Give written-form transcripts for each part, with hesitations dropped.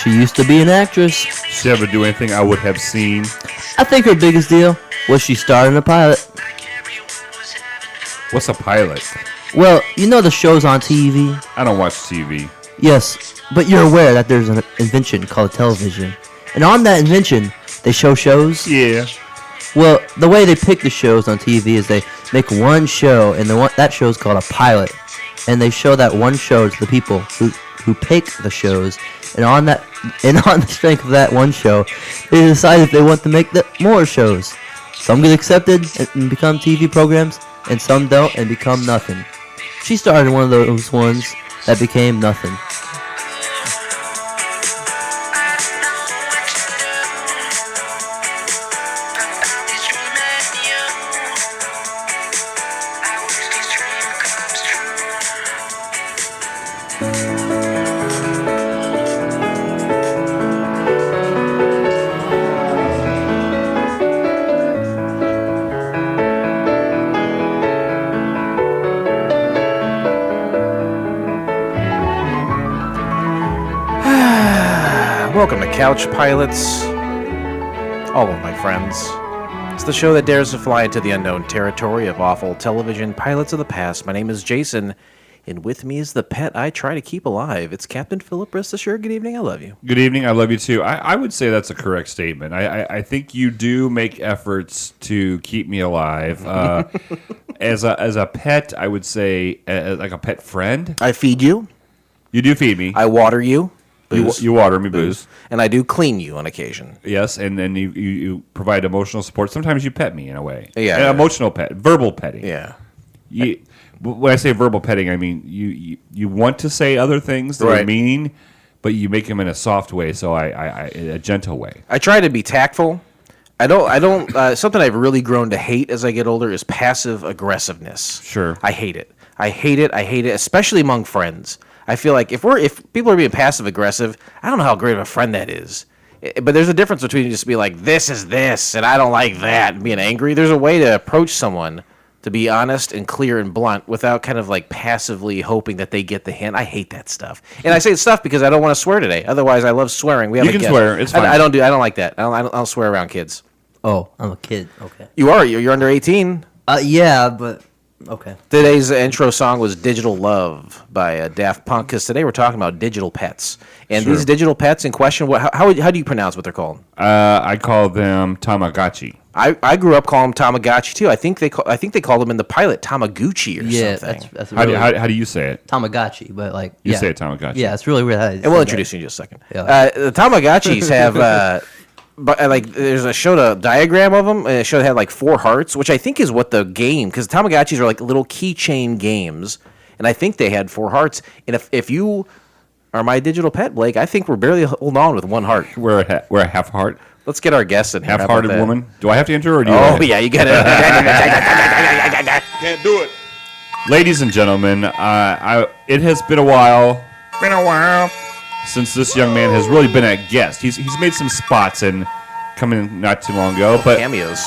She used to be an actress. She ever do anything I would have seen? I think her biggest deal was she starred in a pilot. What's a pilot? Well, you know the shows on TV? I don't watch TV. Yes, but you're aware that there's an invention called television. And on that invention, they show shows? Yeah. Well, the way they pick the shows on TV is they make one show, and that show is called a pilot. And they show that one show to the people who pick the shows. And on the strength of that one show, they decide if they want to make more shows. Some get accepted and become TV programs, and some don't and become nothing. She started one of those ones that became nothing. Welcome to Couch Pilots, all of my friends. It's the show that dares to fly into the unknown territory of awful television pilots of the past. My name is Jason, and with me is the pet I try to keep alive. It's Captain Philip Ristasher. Good evening, I love you. Good evening, I love you too. I would say that's a correct statement. I think you do make efforts to keep me alive. As a pet, I would say, like a pet friend. I feed you. You do feed me. I water you. You water me, booze. And I do clean you on occasion. Yes, and then you provide emotional support. Sometimes you pet me in a way. Yeah. Emotional pet, verbal petting. Yeah. When I say verbal petting, I mean you want to say other things that are mean, but you make them in a soft way, a gentle way. I try to be tactful. I don't. Something I've really grown to hate as I get older is passive aggressiveness. Sure. I hate it. I hate it, especially among friends. I feel like if people are being passive aggressive, I don't know how great of a friend that is. But there's a difference between just being like, this is this, and I don't like that, and being angry. There's a way to approach someone to be honest and clear and blunt without kind of like passively hoping that they get the hint. I hate that stuff. And I say stuff because I don't want to swear today. Otherwise, I love swearing. You can swear. It's fine. I don't like that. I don't swear around kids. Oh, I'm a kid. Okay. You are. You're under 18. Yeah, but... Okay. Today's intro song was Digital Love by Daft Punk, because today we're talking about digital pets. And these digital pets in question, how do you pronounce what they're called? I call them Tamagotchi. I grew up calling them Tamagotchi too. I think they call them in the pilot Tamagotchi or something. That's really how do you say it? Tamagotchi, but like... You say it Tamagotchi. Yeah, it's really weird. And we'll introduce you in just a second. Yeah. The Tamagotchis have... But there's a diagram of them, and it showed it had like 4 hearts, which I think is what the game, because Tamagotchis are like little keychain games, and I think they had 4 hearts. And if you are my digital pet, Blake, I think we're barely holding on with 1 heart. We're a half heart. Let's get our guests in here. Half-hearted woman. Do I have to enter, or do you? Oh yeah, you got it. Can't do it. Ladies and gentlemen, it has been a while. Since this young man has really been a guest. He's made some spots and coming not too long ago. But cameos.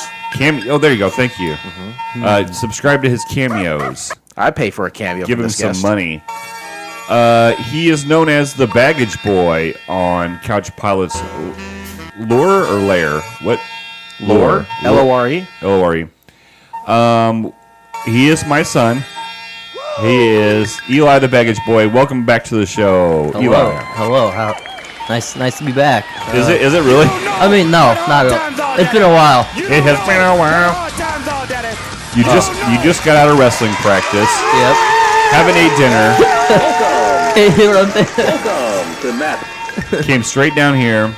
Oh, there you go. Thank you. Mm-hmm. Subscribe to his cameos. I pay for a cameo. Give him some money. He is known as the Baggage Boy on Couch Pilots. Lure or Lair? What? Lure. L-O-R-E. L-O-R-E. He is my son. He is Eli the Baggage Boy. Welcome back to the show, Hello. Eli. Hello. Nice to be back. Is it really? I mean, no, not at all. It's been a while. It has been a while. You just got out of wrestling practice. Yep. Haven't ate dinner. Welcome to Matt. Came straight down here.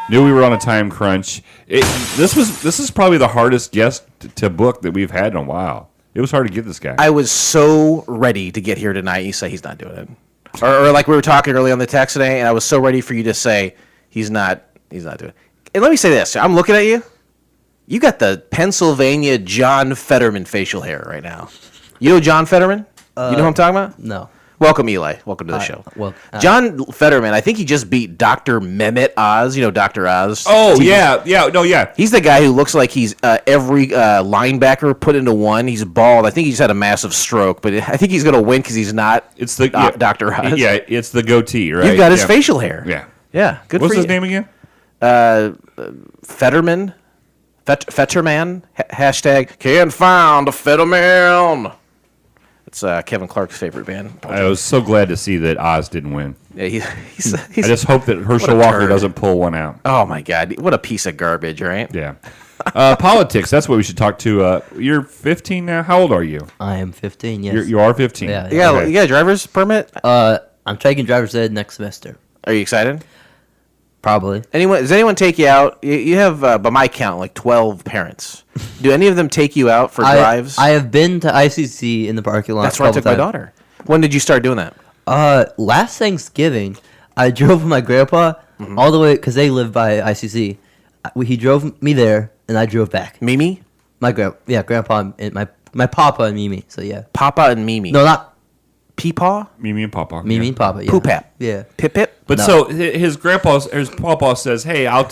Knew we were on a time crunch. This is probably the hardest guest to book that we've had in a while. It was hard to get this guy. I was so ready to get here tonight. You say he's not doing it. Or like we were talking early on the text today, and I was so ready for you to say he's not doing it. And let me say this. I'm looking at you. You got the Pennsylvania John Fetterman facial hair right now. You know John Fetterman? You know who I'm talking about? No. Welcome, Eli. Welcome to the show. John Fetterman, I think he just beat Dr. Mehmet Oz. You know Dr. Oz? Oh, yeah. He's the guy who looks like he's every linebacker put into one. He's bald. I think he just had a massive stroke, but I think he's going to win because he's not It's the Dr. Oz. Yeah, it's the goatee, right? You've got his facial hair. Yeah. Yeah, good What's for his you. name again? Fetterman. Fetterman. Hashtag can't find a Fetterman. It's Kevin Clark's favorite band. I was so glad to see that Oz didn't win. Yeah, he's I just hope that Herschel a Walker turd. doesn't pull one out. oh my God, what a piece of garbage, right? Yeah. Politics. That's what we should talk to. You're 15 now. How old are you? I am 15. Yes. You are 15. Yeah. You got, Okay. you got a driver's permit? I'm taking driver's ed next semester. Are you excited? Probably. Does anyone take you out? You have, by my count, like 12 parents. Do any of them take you out for drives? I have been to ICC in the parking lot. That's where I took my daughter. When did you start doing that? Last Thanksgiving, I drove with my grandpa all the way because they live by ICC. He drove me there, and I drove back. Mimi? Grandpa and my papa and Mimi. So yeah. Papa and Mimi. No, not Peepaw? Mimi and Papa. Mimi and Papa. Yeah. Poopap. Yeah. Pip Pip? But No. so his papa says, "Hey, I'll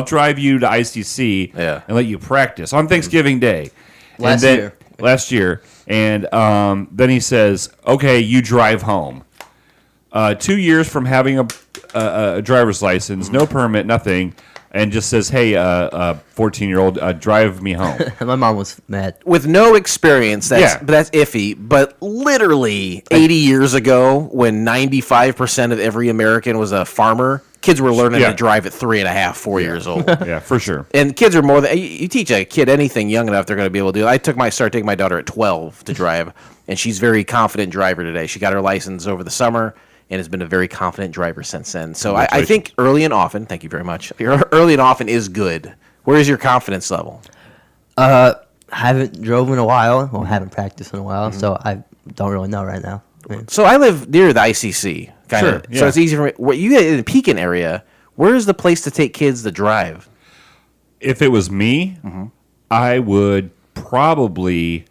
drive you to ICC Yeah. and let you practice on Thanksgiving Day." Last year. Last year, and then he says, "Okay, you drive home." 2 years from having a driver's license, no permit, nothing, and just says, "Hey, 14-year-old, drive me home." And my mom was mad. With no experience, Yeah. that's iffy. But literally 80 years ago, when 95% of every American was a farmer, kids were learning Yeah. to drive at 3.5, 4 years old. Yeah, for sure. And kids are more than you teach a kid anything young enough, they're going to be able to do. I started taking my daughter at 12 to drive, and she's a very confident driver today. She got her license over the summer and has been a very confident driver since then. So I think early and often, thank you very much. Early and often is good. Where is your confidence level? Haven't drove in a while. Well, haven't practiced in a while, so I don't really know right now. Yeah. So I live near the ICC, kind Sure, of. yeah. So it's easy for me. Where you get in the Pekin area, where is the place to take kids to drive? If it was me, I would probably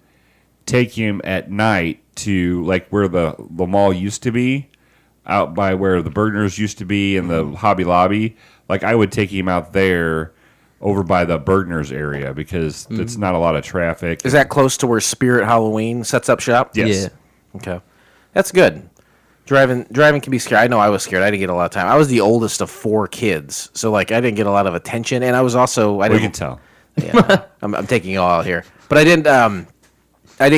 take him at night to like where the mall used to be, out by where the Bergner's used to be and the Hobby Lobby. Like I would take him out there over by the Bergner's area because it's not a lot of traffic. Is that close to where Spirit Halloween sets up shop? Yes. Yeah. Okay. That's good. Driving can be scary. I know I was scared. I didn't get a lot of time. I was the oldest of 4 kids, so like I didn't get a lot of attention, and I was also We can tell. Yeah, I'm taking it all out here, but I didn't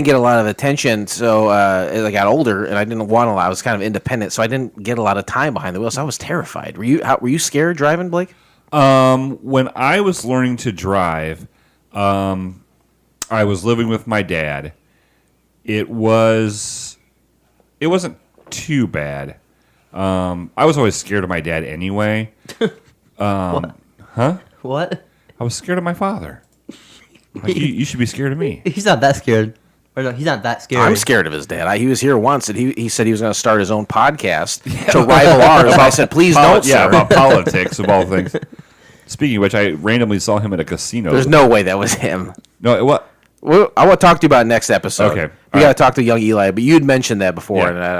get a lot of attention. So as I got older, and I didn't want a lot. I was kind of independent, so I didn't get a lot of time behind the wheel. So I was terrified. Were you scared driving, Blake? When I was learning to drive, I was living with my dad. It wasn't too bad. I was always scared of my dad anyway. What? I was scared of my father. Like, you should be scared of me. He's not that scared. Or no, he's not that scared. I'm scared of his dad. He was here once, and he said he was going to start his own podcast to rival ours. And I said, please don't, Yeah, sir. about politics of all things. Speaking of which, I randomly saw him at a casino. There's no way that was him. No, what? Well, I want to talk to you about it next episode. Okay. We All got to right. talk to young Eli, but you'd mentioned that before, Yeah. and I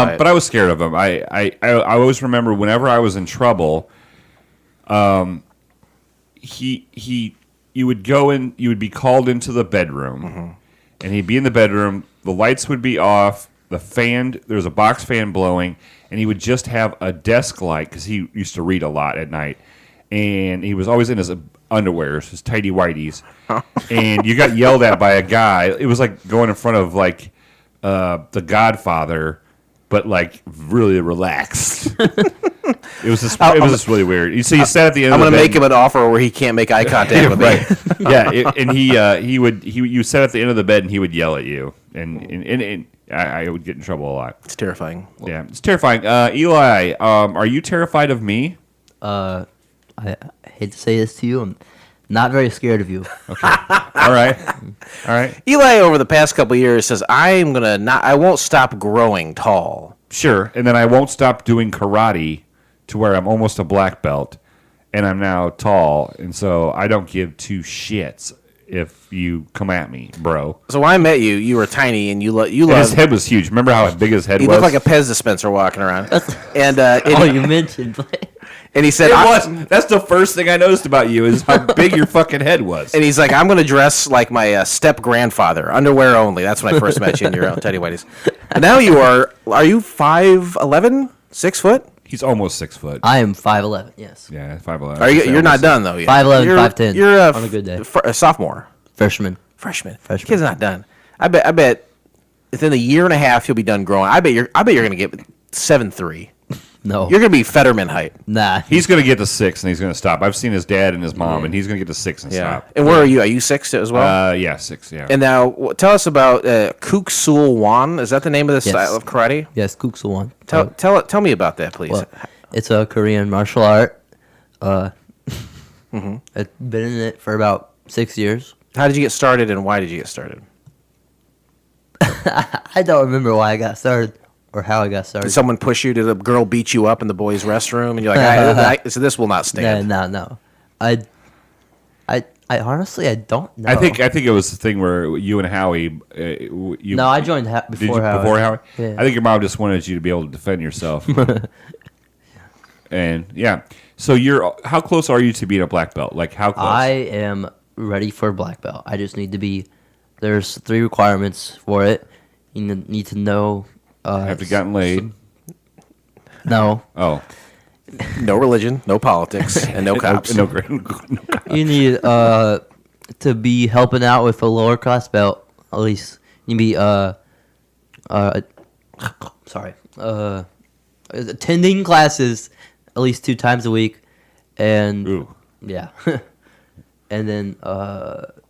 don't know. But I was scared of him. I always remember whenever I was in trouble, you would go in, you would be called into the bedroom, and he'd be in the bedroom. The lights would be off. There was a box fan blowing, and he would just have a desk light because he used to read a lot at night, and he was always in his underwears, his tighty whities, and you got yelled at by a guy. It was like going in front of like The Godfather, but like really relaxed. It was just really weird. So you sat at the end. I'm of the going to bed. make him an offer where he can't make eye contact with me. Yeah, and you sat at the end of the bed and he would yell at you, and I would get in trouble a lot. It's terrifying. Yeah, it's terrifying. Eli, are you terrified of me? I hate to say this to you. I'm not very scared of you. Okay. All right. Eli, over the past couple of years, says, I won't stop growing tall. Sure. And then I won't stop doing karate to where I'm almost a black belt, and I'm now tall, and so I don't give 2 shits if you come at me, bro. So when I met you, you were tiny, and you And his loved. head was huge. Remember how big his head He was? looked like a Pez dispenser walking around. And Oh, you mentioned. and he said, It was. That's the first thing I noticed about you is how big your fucking head was. And he's like, I'm going to dress like my step grandfather, underwear only. That's when I first met you in your own teddy whities. And now are you 5'11", 6 foot? He's almost 6 foot. I am 5'11". Yes. Yeah, 5'11". Are you're not done though yet. 5'11", You're- 5'10", You're on a good day. A sophomore, Freshman. freshman. Freshman. Kid's not done. I bet within a year and a half he'll be done growing. I bet you're gonna get 7'3". No. You're gonna be Fetterman height. Nah. He's going to get to 6 and he's going to stop. I've seen his dad and his mom, and he's going to get to 6 and stop. And where are you? Are you 6 as well? Yeah, 6. Yeah. And now tell us about Kuksul Wan. Is that the name of this Yes. style of karate? Yes, Kuksul one. Tell me about that, please. Well, it's a Korean martial art. I've been in it for about 6 years. How did you get started, and why did you get started? I don't remember why I got started or how I got started. Did someone push you? Did a girl beat you up in the boys' restroom, and you're like, so this will not stand. No. I honestly I don't know. I think it was the thing where you and Howie. No, I joined Did you before Howie. before Howie? Yeah. I think your mom just wanted you to be able to defend yourself. And yeah, so how close are you to being a black belt? Like how close? I am ready for black belt. I just need to be. There's 3 requirements for it. You need to know. Have you gotten laid? No. Oh, No religion, no politics, and no cops. no cops. You need to be helping out with a lower class belt. At least you be attending classes at least 2 times a week, and Ooh. yeah, and then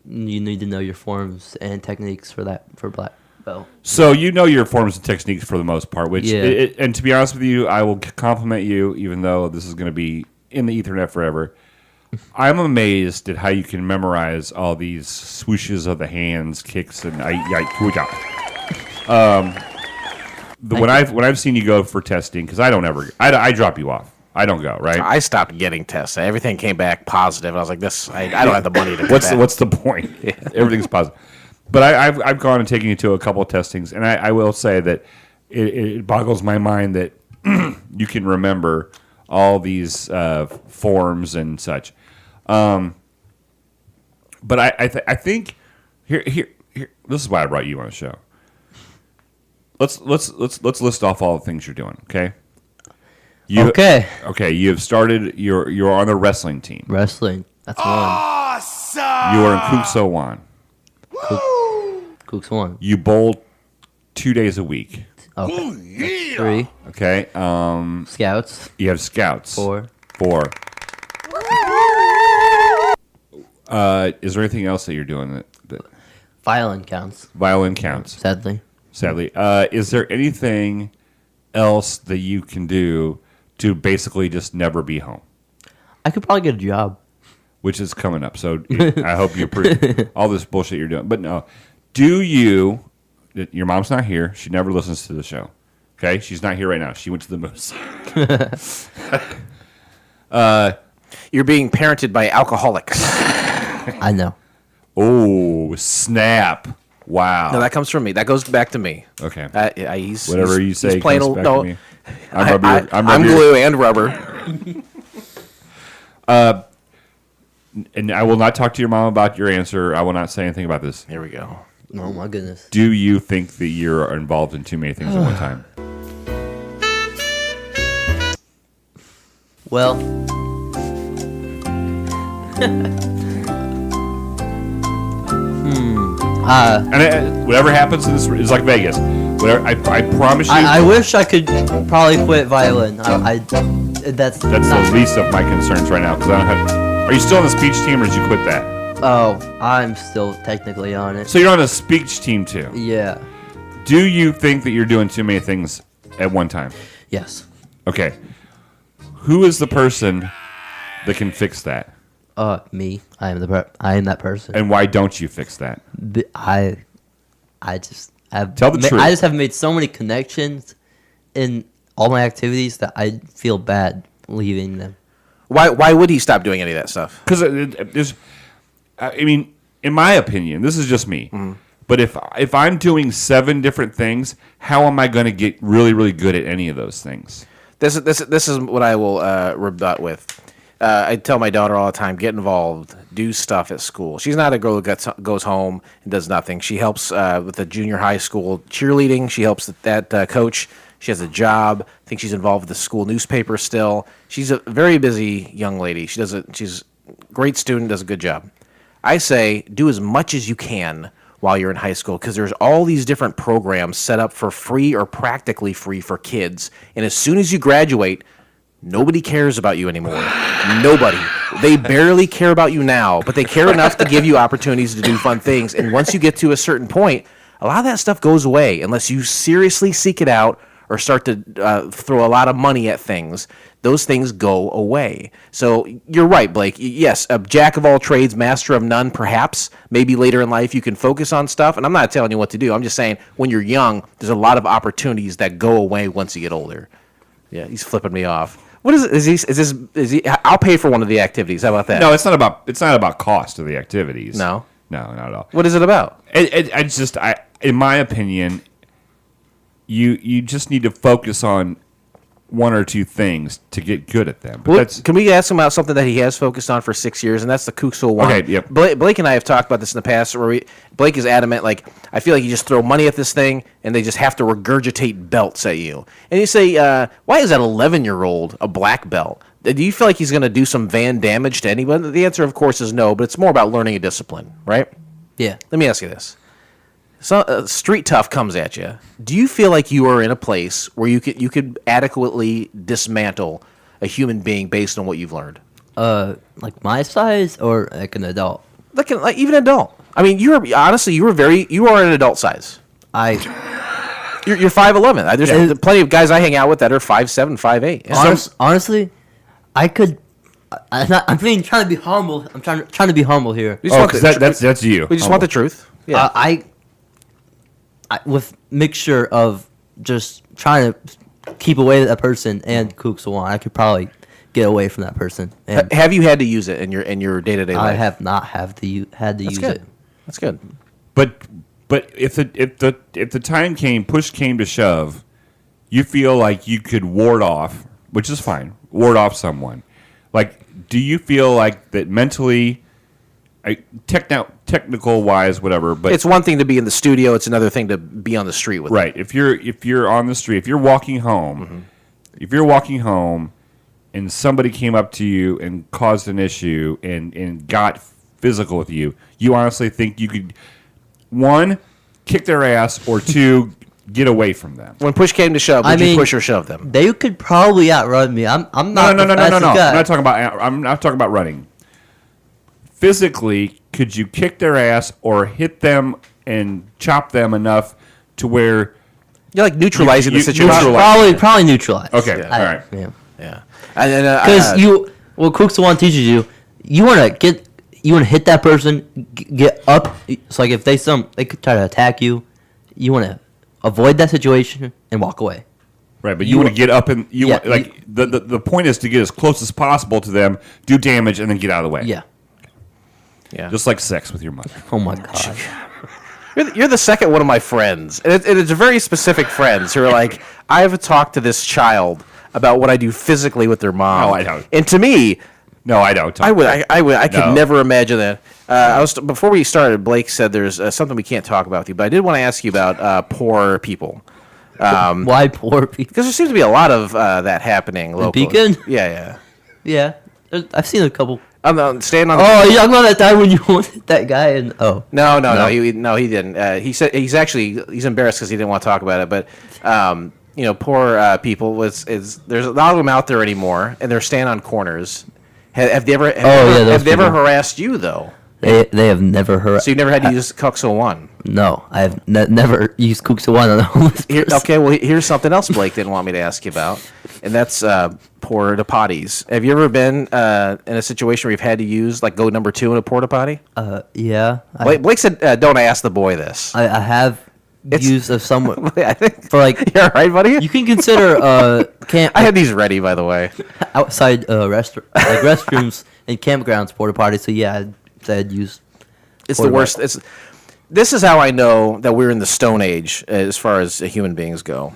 you need to know your forms and techniques for black belt. So you know your forms and techniques for the most part, which, Yeah. and to be honest with you, I will compliment you, even though this is going to be in the Ethernet forever. I'm amazed at how you can memorize all these swooshes of the hands, kicks, and when I've seen you go for testing, because I drop you off. I don't go, right? I stopped getting tests. Everything came back positive. I was like, I don't have the money to do What's that. what's the point? Everything's positive. But I've gone and taken you to a couple of testings, and I will say that it boggles my mind that you can remember all these forms and such. But I think here this is why I brought you on the show. Let's list off all the things you're doing. Okay. Okay. Okay. You have started. You're on the wrestling team. Wrestling. That's one. You are in Kukso Wan. Kuk's one. You bowl 2 days a week. Okay. That's 3. Okay. Scouts. You have scouts. 4. 4. Is there anything else that you're doing that Violin counts. violin counts? Sadly. Is there anything else that you can do to basically just never be home? I could probably get a job. Which is coming up. So I hope you approve all this bullshit you're doing. But no, your mom's not here. She never listens to the show. Okay? She's not here right now. She went to the moose. You're being parented by alcoholics. I know. Oh, snap. Wow. No, that comes from me. That goes back to me. Okay. Whatever you say he's plain comes old, back no, to me. I'm glue and rubber. And I will not talk to your mom about your answer. I will not say anything about this. Here we go. Oh my goodness. Do you think that you're involved in too many things at one time? Well, And whatever happens in this is like Vegas. Whatever I promise you. I wish I could probably quit violin. That's That's the least of my concerns right now. Because I don't have. Are you still on the speech team, or did you quit that? Oh, I'm still technically on it. So you're on a speech team too. Yeah. Do you think that you're doing too many things at one time? Yes. Okay. Who is the person that can fix that? Me. I am that person. And why don't you fix that? I just have Tell the truth. I just have made so many connections in all my activities that I feel bad leaving them. Why would he stop doing any of that stuff? Because there's, I mean, in my opinion, this is just me. Mm-hmm. But if I'm doing 7 different things, how am I going to get really, really good at any of those things? This is what I will rebut with. I tell my daughter all the time, get involved, do stuff at school. She's not a girl who goes home and does nothing. She helps with the junior high school cheerleading. She helps that coach. She has a job. I think she's involved with the school newspaper still. She's a very busy young lady. She's a great student, does a good job. I say do as much as you can while you're in high school because there's all these different programs set up for free or practically free for kids. And as soon as you graduate, nobody cares about you anymore. Nobody. They barely care about you now, but they care enough to give you opportunities to do fun things. And once you get to a certain point, a lot of that stuff goes away unless you seriously seek it out or start to throw a lot of money at things. Those things go away. So you're right, Blake. Yes, a jack of all trades, master of none, perhaps. Maybe later in life you can focus on stuff. And I'm not telling you what to do. I'm just saying when you're young, there's a lot of opportunities that go away once you get older. Yeah, he's flipping me off. What is it? Is he? I'll pay for one of the activities. How about that? No, it's not about cost of the activities. No, not at all. What is it about? In my opinion, you just need to focus on one or two things to get good at them. But Can we ask him about something that he has focused on for 6 years, and that's the Kuxel one? Okay, yep. Blake and I have talked about this in the past, where Blake is adamant, like, I feel like you just throw money at this thing, and they just have to regurgitate belts at you. And you say, why is that 11-year-old a black belt? Do you feel like he's going to do some van damage to anybody? The answer, of course, is no, but it's more about learning a discipline, right? Yeah. Let me ask you this. So, street tough comes at you. Do you feel like you are in a place where you could adequately dismantle a human being based on what you've learned? Like my size or like an adult? Like even adult. I mean, you are an adult size. You're You're 5'11". There's plenty of guys I hang out with that are 5'7", 5'8". Yeah. Honestly, I could. I'm being trying to be humble. I'm trying to be humble here. because that's you. We just want the truth. Yeah. I with mixture of just trying to keep away with that person and Kooks one, I could probably get away from that person. And have you had to use it in your day-to-day life? I have not had to use it. That's good. But if the time came, push came to shove, you feel like you could ward off, which is fine, ward off someone. Like, do you feel like that mentally, technical wise, whatever? But it's one thing to be in the studio; it's another thing to be on the street with. Right. If you're on the street, if you're walking home, and somebody came up to you and caused an issue and got physical with you, you honestly think you could, one, kick their ass, or two, get away from them? When push came to shove, would you push or shove them? They could probably outrun me. I'm not. No. Guy. I'm not talking about running. Physically, could you kick their ass or hit them and chop them enough to where you're like neutralizing the situation? Probably neutralize. Okay, all right. Yeah. Because what Kooks one teaches you, you want to hit that person, get up. So like if they could try to attack you, you want to avoid that situation and walk away. Right, but you want to get up and the point is to get as close as possible to them, do damage, and then get out of the way. Yeah. Yeah. Just like sex with your mother. Oh my god. You're the second one of my friends, and it's very specific friends who are like, I've talked to this child about what I do physically with their mom. No, I don't. And to me, no, I don't. I could never imagine that. Before we started, Blake said there's something we can't talk about with you, but I did want to ask you about poor people. Why poor people? Because there seems to be a lot of that happening locally. Beacon? Yeah. Yeah. I've seen a couple. I'm staying on. Oh, you're talking about that time when you wanted that guy and No, he didn't. He said he's embarrassed because he didn't want to talk about it. But poor people there's a lot of them out there anymore, and they're staying on corners. Have they ever harassed you though? They have never harassed. So you never had to use Kuxel one? No, I have never used Kuxel one on a homeless person. Okay, well here's something else Blake didn't want me to ask you about, and that's porta potties. Have you ever been in a situation where you've had to use go number 2 in a porta potty? Yeah. Blake said, "Don't ask the boy this." I have used of someone. I think for you're all right, buddy. You can consider I had these ready, by the way. Outside restrooms and campgrounds porta potties. So yeah, I'd use. It's the worst. This is how I know that we're in the Stone Age as far as human beings go.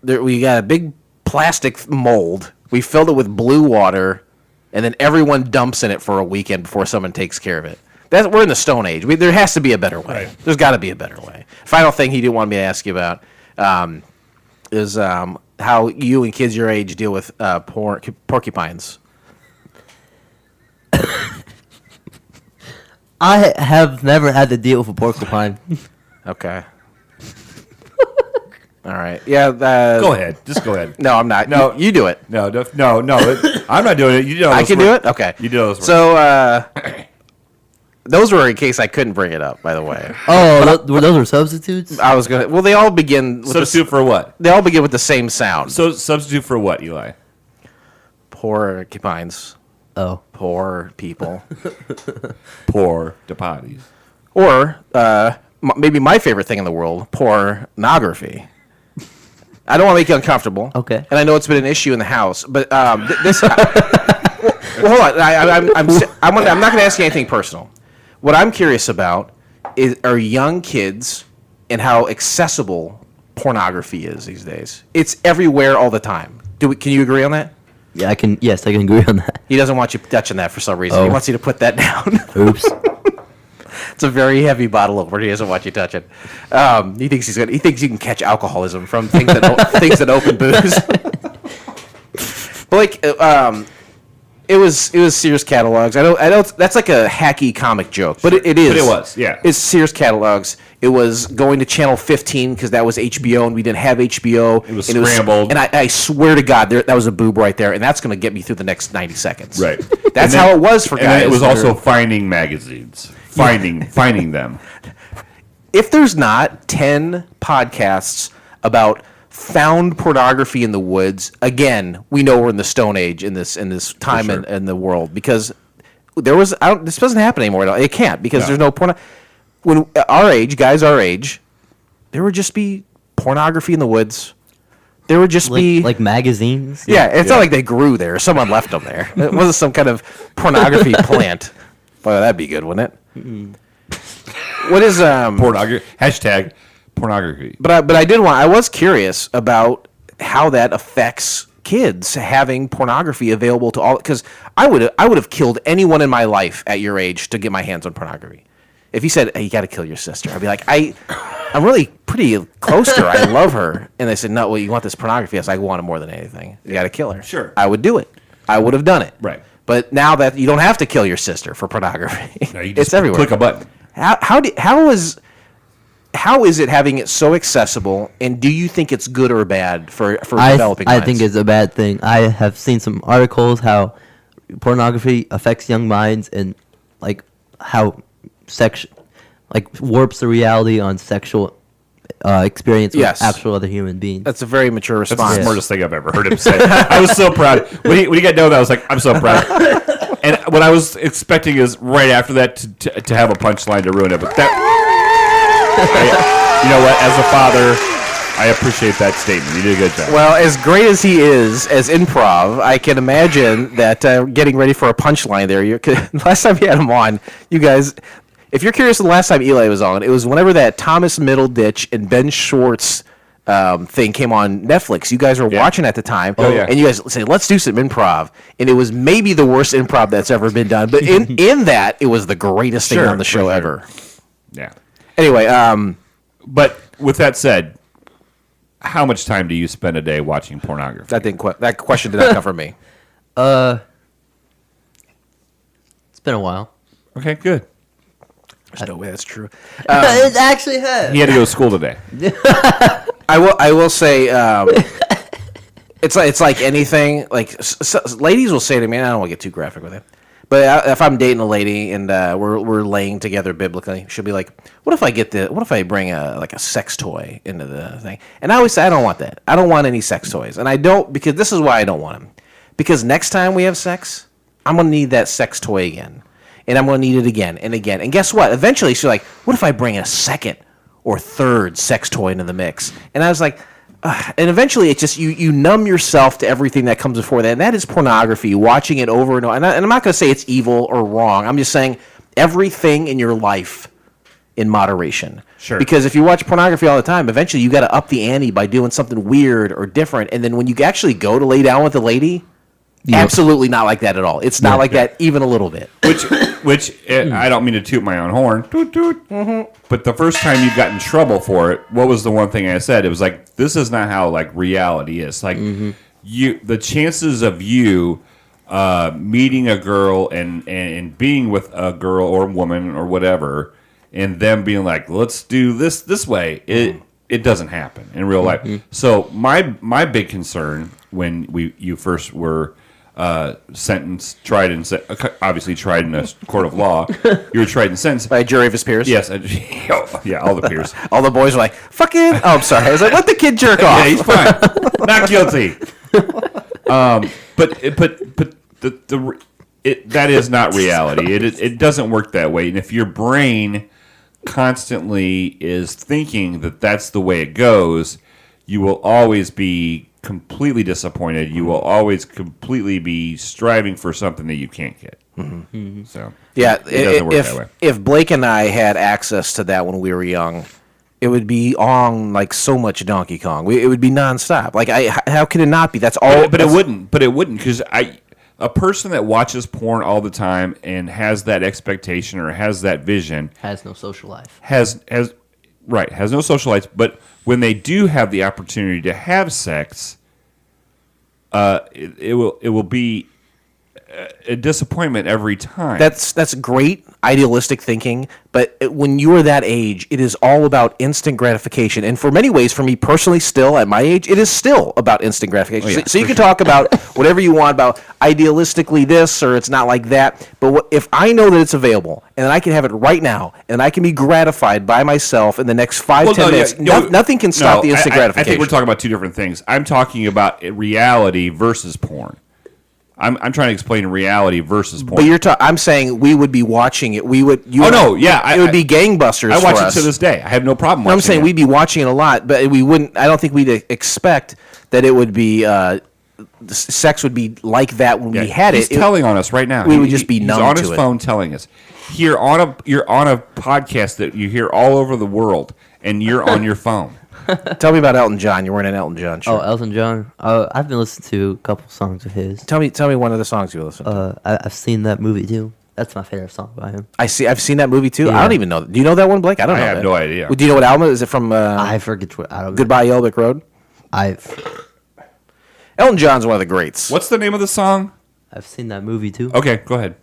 We got a big plastic mold. We filled it with blue water, and then everyone dumps in it for a weekend before someone takes care of it. We're in the Stone Age. There has to be a better way. Right. There's got to be a better way. Final thing he didn't want me to ask you about. is how you and kids your age deal with porcupines. I have never had to deal with a porcupine. Okay. All right. Yeah. Go ahead. Just go ahead. No, I'm not. No. You do it. No. I'm not doing it. You do. I can do it? Okay. You do those. So, those were in case I couldn't bring it up, by the way. Oh, those were substitutes? I was going to... Well, they all begin... With substitute for what? They all begin with the same sound. So substitute for what, Eli? Porcupines. Oh. Poor people. Poor the potties. Or, maybe my favorite thing in the world, pornography. I don't want to make you uncomfortable. Okay. And I know it's been an issue in the house, but this... well, hold on. I'm not going to ask you anything personal. What I'm curious about are young kids and how accessible pornography is these days. It's everywhere all the time. Can you agree on that? Yeah, I can. Yes, I can agree on that. He doesn't want you touching that for some reason. Oh. He wants you to put that down. Oops. It's a very heavy bottle opener. He doesn't want you to touch it. He thinks he thinks you can catch alcoholism from things that open booze. But like, it was Sears catalogs. I know that's like a hacky comic joke, but it is. But it was, yeah. It's Sears catalogs. It was going to channel 15 because that was HBO, and we didn't have HBO. It was scrambled. And I swear to God, that was a boob right there, and that's going to get me through the next 90 seconds. Right. That's how it was for guys. And it was also finding magazines. Finding them. If there's not 10 podcasts about found pornography in the woods, again, we know we're in the Stone Age in this time sure. in the world, because this doesn't happen anymore. It can't, because there's no porn. When guys our age, there would just be pornography in the woods. There would just be like magazines. Yeah, it's not like they grew there. Someone left them there. It wasn't some kind of pornography plant. Boy, that'd be good, wouldn't it? Mm-hmm. What is pornography? Hashtag pornography. But I was curious about how that affects kids having pornography available to all, because I would have killed anyone in my life at your age to get my hands on pornography. If he said, "Hey, you got to kill your sister," I'd be like, I'm really pretty close to her. I love her. And they said, "No, well, you want this pornography?" I was like, "I want it more than anything. You got to kill her." Sure. I would do it. I would have done it. Right. But now that you don't have to kill your sister for pornography, No, you just it's everywhere. click a button. How is it having it so accessible? And do you think it's good or bad for developing I minds? think it's a bad thing. I have seen some articles how pornography affects young minds and like how warps the reality on sexual experience with actual other human beings. That's a very mature response. That's the smartest thing I've ever heard him say. I was so proud. When he got done with that, I was like, I'm so proud. And what I was expecting is right after that to have a punchline to ruin it. But that, you know what? As a father, I appreciate that statement. You did a good job. Well, as great as he is as improv, I can imagine that getting ready for a punchline there. Last time you had him on, you guys... If you're curious, the last time Eli was on, it was whenever that Thomas Middleditch and Ben Schwartz thing came on Netflix. You guys were watching at the time, and you guys said, "Let's do some improv," and it was maybe the worst improv that's ever been done. But in that, it was the greatest thing on the show ever. Yeah. Anyway, but with that said, how much time do you spend a day watching pornography? That question did not come from me. It's been a while. Okay, good. There's no way that's true. It actually has. He had to go to school today. I will say, it's like anything. Like ladies will say to me, and I don't want to get too graphic with it, but if I'm dating a lady and we're laying together biblically, she'll be like, "What if I bring a sex toy into the thing?" And I always say, "I don't want that. I don't want any sex toys." And I don't, because this is why I don't want them. Because next time we have sex, I'm gonna need that sex toy again. And I'm going to need it again and again. And guess what? Eventually, she's like, what if I bring a second or third sex toy into the mix? And I was like, and eventually, it's just you numb yourself to everything that comes before that. And that is pornography, watching it over and over. And I'm not going to say it's evil or wrong. I'm just saying everything in your life in moderation. Sure. Because if you watch pornography all the time, eventually you got to up the ante by doing something weird or different. And then when you actually go to lay down with a lady... Yep. Absolutely not like that at all. It's not like that even a little bit. Which I don't mean to toot my own horn, toot toot. Mm-hmm. But the first time you got in trouble for it, what was the one thing I said? It was like, this is not how like reality is. Like the chances of you meeting a girl and being with a girl or a woman or whatever, and them being like, let's do this way. It doesn't happen in real life. So my big concern when you first were sentenced, obviously tried in a court of law. You were tried and sentenced By a jury of his peers? Yes, yeah, all the peers. All the boys were like, fucking... Oh, I'm sorry. I was like, let the kid jerk off. Yeah, he's fine. Not guilty. That is not reality. It doesn't work that way. And if your brain constantly is thinking that that's the way it goes, you will always be completely disappointed. You will always completely be striving for something that you can't get. So Yeah, it doesn't work that way. if Blake and I had access to that when we were young, it would be on like so much Donkey Kong. It would be nonstop. Like, how could it not be? That's all. But it wouldn't. But it wouldn't, because a person that watches porn all the time and has that expectation or has that vision Has no social life. has no social life. But when they do have the opportunity to have sex, it will be a disappointment every time. That's great idealistic thinking, but when you are that age, it is all about instant gratification. And for many ways, for me personally, still at my age, it is still about instant gratification. Oh, yeah, so you can talk about whatever you want about idealistically this or it's not like that. But if I know that it's available and I can have it right now and I can be gratified by myself in the next 5-10 minutes, nothing can stop the instant gratification. I think we're talking about two different things. I'm talking about reality versus porn. I'm trying to explain reality versus porn. But I'm saying we would be watching it. We would. It would be gangbusters. I watch for it us. to this day. I have no problem. I'm saying we'd be watching it a lot, but we wouldn't. I don't think we'd expect that it would be. Sex would be like that when we had He's telling on us right now. We would just be numb to it. He's on his phone telling us. You're on a podcast that you hear all over the world, and you're on your phone. Tell me about Elton John. You're wearing an Elton John shirt. Oh, Elton John. I've been listening to a couple songs of his. Tell me one of the songs you listen to. I've seen that movie too. That's my favorite song by him. I've seen that movie too. Yeah. I don't even know. Do you know that one, Blake? I don't know. I have no idea. Do you know what album is it from? I forget what. I don't. Goodbye Yellow Road. Elton John's one of the greats. What's the name of the song? I've seen that movie too. Okay, go ahead.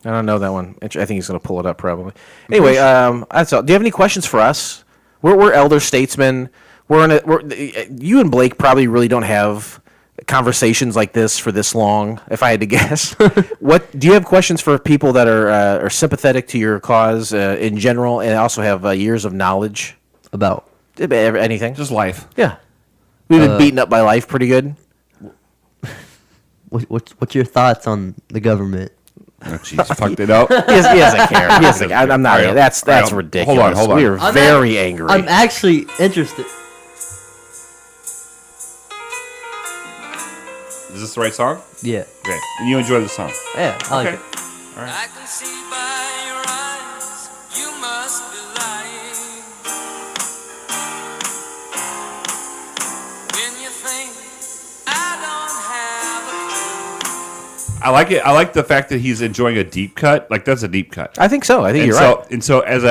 I don't know that one. I think he's going to pull it up probably. Anyway, that's all. Do you have any questions for us? We're elder statesmen. You and Blake probably really don't have conversations like this for this long, if I had to guess. What do you have questions for people that are sympathetic to your cause in general, and also have years of knowledge About anything? Just life. Yeah, we've been beaten up by life pretty good. what's your thoughts on the government? Oh, jeez, fucked it up. He doesn't care. He doesn't care. I'm not. All right, That's all right, ridiculous. hold on. We are very angry. I'm actually interested. Is this the right song? Yeah. Okay. And you enjoy the song? Yeah. I like Okay. it. All right. I can see by your eyes you must be lying when you think I don't have a clue. I like it. I like the fact that he's enjoying a deep cut. Like, that's a deep cut. I think so. I think And you're so, right. And so, as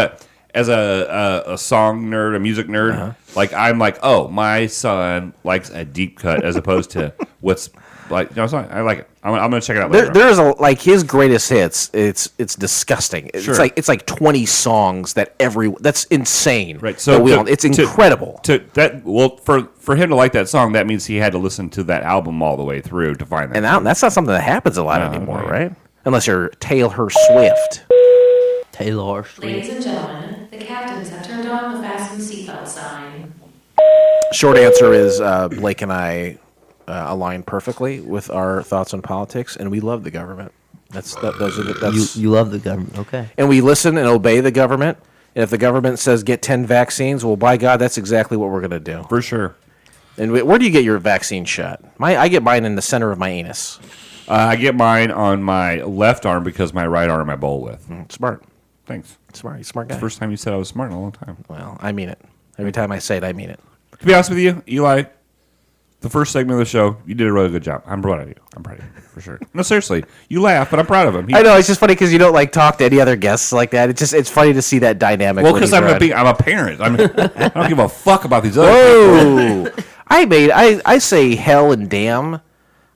a song nerd, a music nerd, like, I'm like, oh, my son likes a deep cut as opposed to what's like. No, it's not. I like it. I'm gonna check it out later. There's like his greatest hits. It's disgusting. Sure. It's like 20 songs that's insane. Right. So it's incredible. For him to like that song, that means he had to listen to that album all the way through to find that. And that's not something that happens a lot No, anymore, right. right? Unless you're Taylor Swift. Taylor Swift. Ladies and gentlemen, the captains have turned on the fasten seatbelt sign. Short answer is Blake and I align perfectly with our thoughts on politics, and we love the government. That's You love the government. Okay. and we listen and obey the government. And if the government says get 10 vaccines, well, by God, that's exactly what we're going to do. For sure. And where do you get your vaccine shot? I get mine in the center of my anus. I get mine on my left arm because my right arm I bowl with. Smart. Thanks. Smart guy. First time you said I was smart in a long time. Well, I mean it. Every time I say it, I mean it. To be honest with you, Eli, the first segment of the show, you did a really good job. I'm proud of you. I'm proud of you, for sure. No, seriously. You laugh, but I'm proud of him. I know, it's just funny because you don't like talk to any other guests like that. It's funny to see that dynamic. Well, when because he's I'm around. a parent. I don't give a fuck about these other people. Whoa! I say hell and damn.